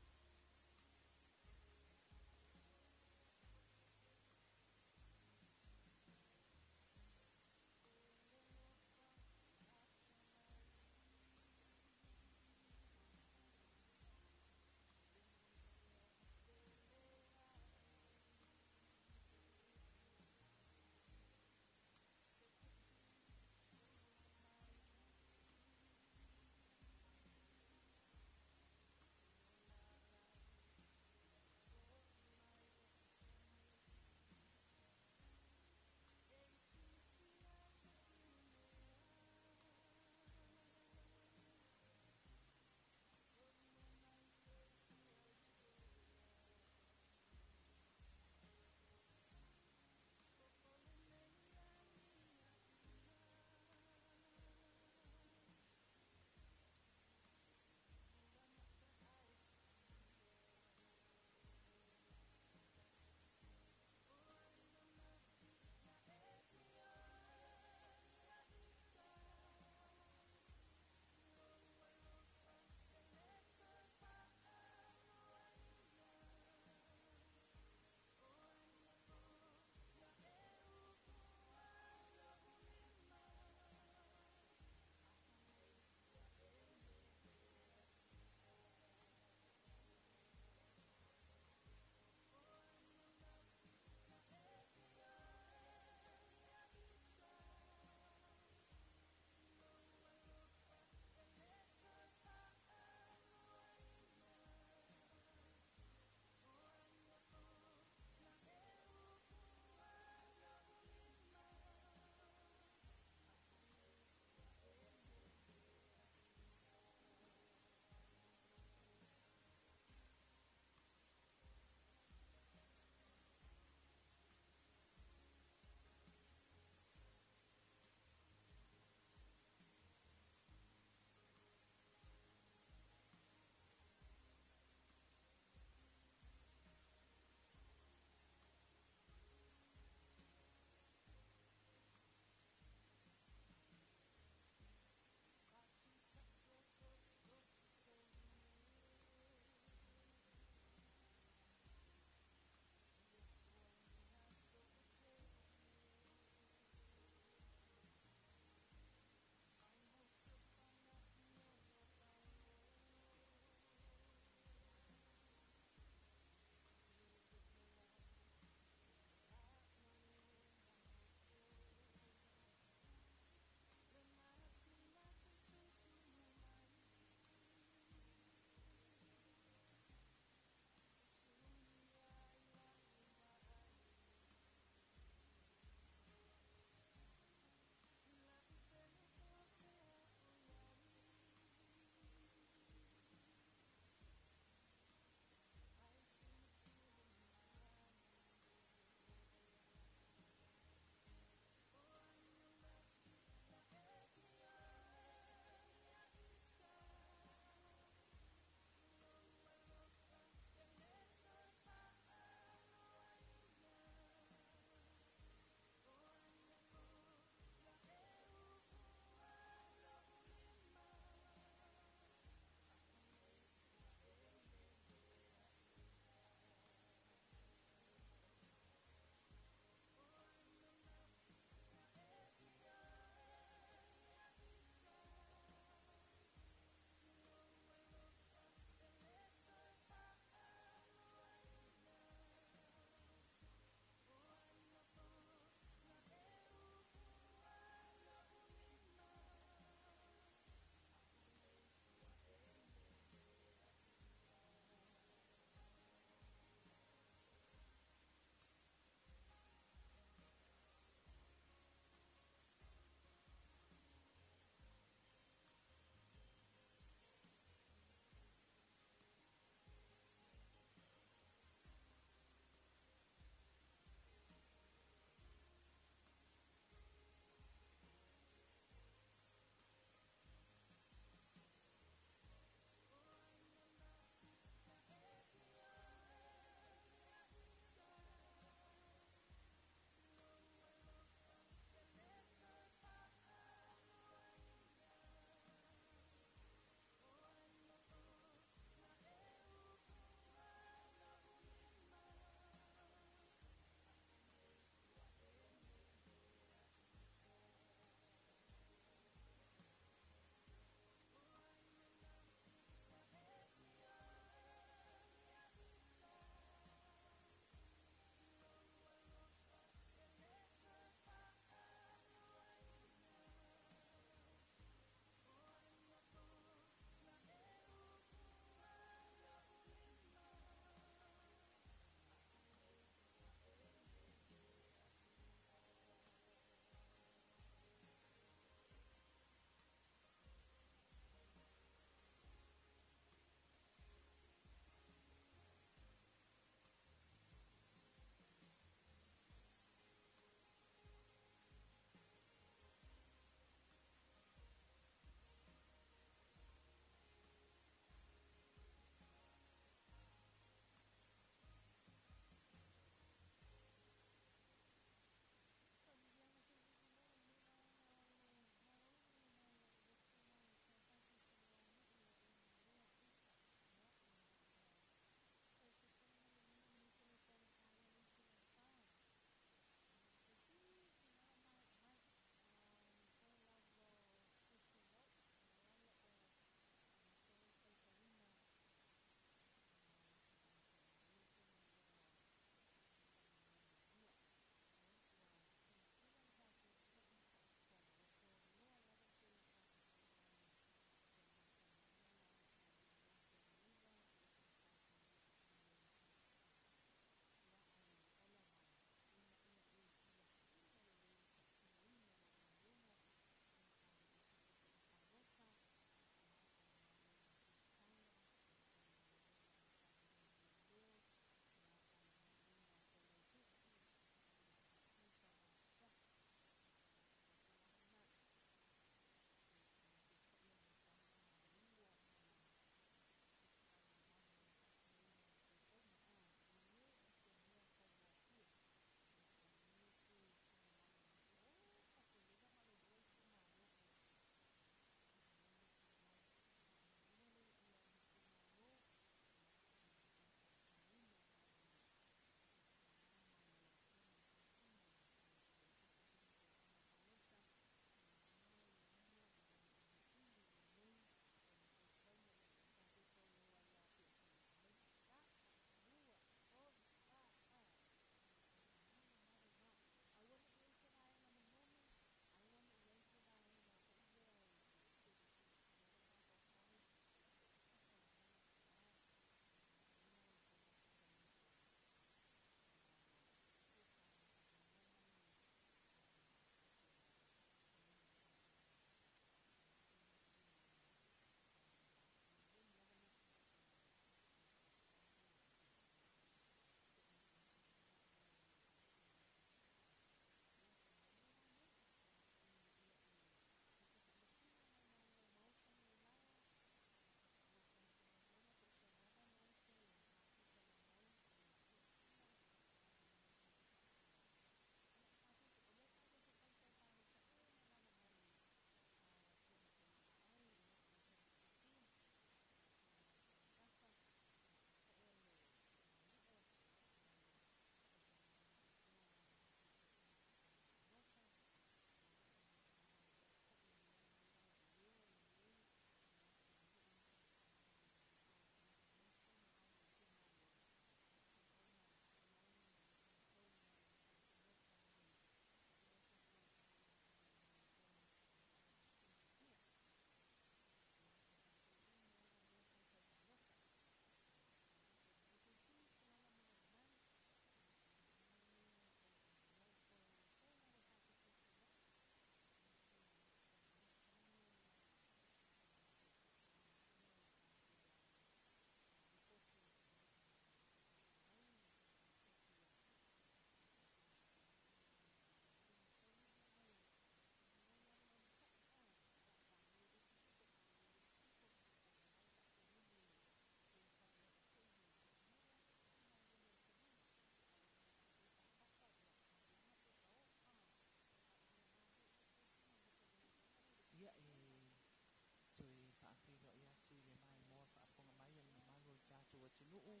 nuu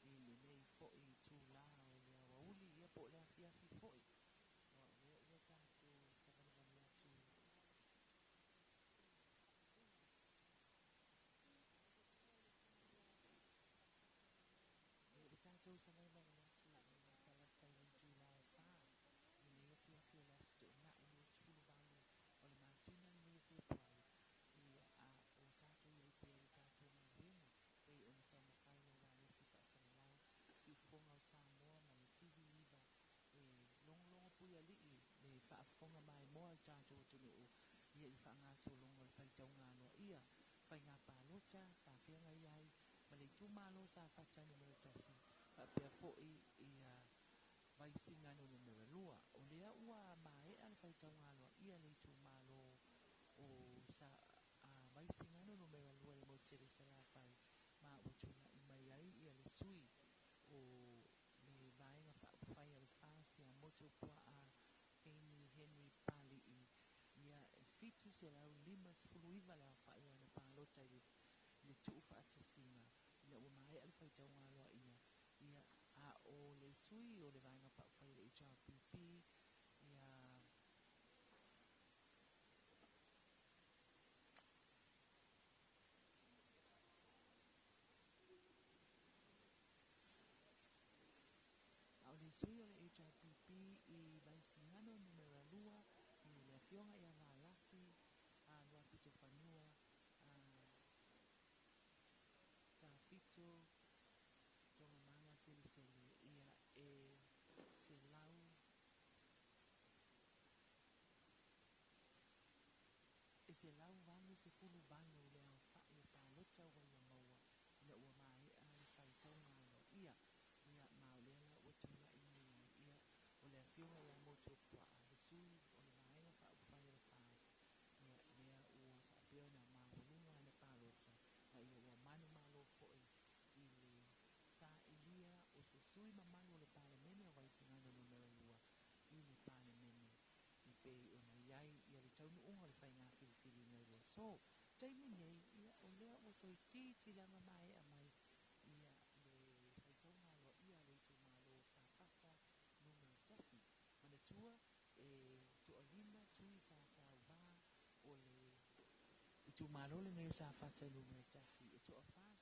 I le nei fo'i tūlā o le awauli ia po le afiafi fo'i. O lea ua tātou sakalakali atu. Ia ua tātou sakalakali atu o le kalata I le tūlā e whā. I le afiafi o le astu na I le sifulu valu o le masina I le Februari. Ia a o tātou ia I pēr I tātou mawenga. Pei o na tau mawhai o la le si whaasalalao. Si ufonga o Samoa ma le TV iwa. Longo pui ali I le whaafonga mai moa I tātou tunu o. Ia I whaangaso longo le whaitau ngānoa. Ia whai ngā pālota sa whianga iai. Ma le tūmalo sa whatani mele tasi. Whapea fo'i ia vaisinga no numero lua. O lea ua mai ale whaitau ngānoa. Ia le tūmalo o sa vaisinga no numero lua le motere sa la whai. Ma utuna I mai ai ia le sui. O le vaenga whai al fast ia moto pua a heni pali I ia fitu se lau lima sifuluiva le whai o na pālota I le tuu whaatasina ia ua mai al whaitau ngāloa ia a o le sui o le vaenga whai le HRPP ia o le sui o le HRPP I vaisingano numero lua I le fionga ia ngā lasi a lua pito whanua a ta fito tonga manga seli ia se lau se lau vanu se fulu vanu le au whai o pālota wa ia maua ina ua mai a le whaitau ngālo ia mao lela ua tula I ia o le awhiunga ia motu pua a le sui o le vaenga whai o le fast ia lea ua whaapeo na maholunga na pālota ma ia ua manu malo fo'i I le sa ilia o se sui mamanu o le palemene o vaisingano numero lua I le palemene I pei o na iai ia le taunu unga le whainga whiriwhiri nei lea so taimi nei ia o lea ua toi titi langa mai a mai ia le whaitonga loa ia le tu malo sa pata numero tasi mana tua tu alima sui sa tau vā o le tu malo le nei sa pata numero tasi tu a whā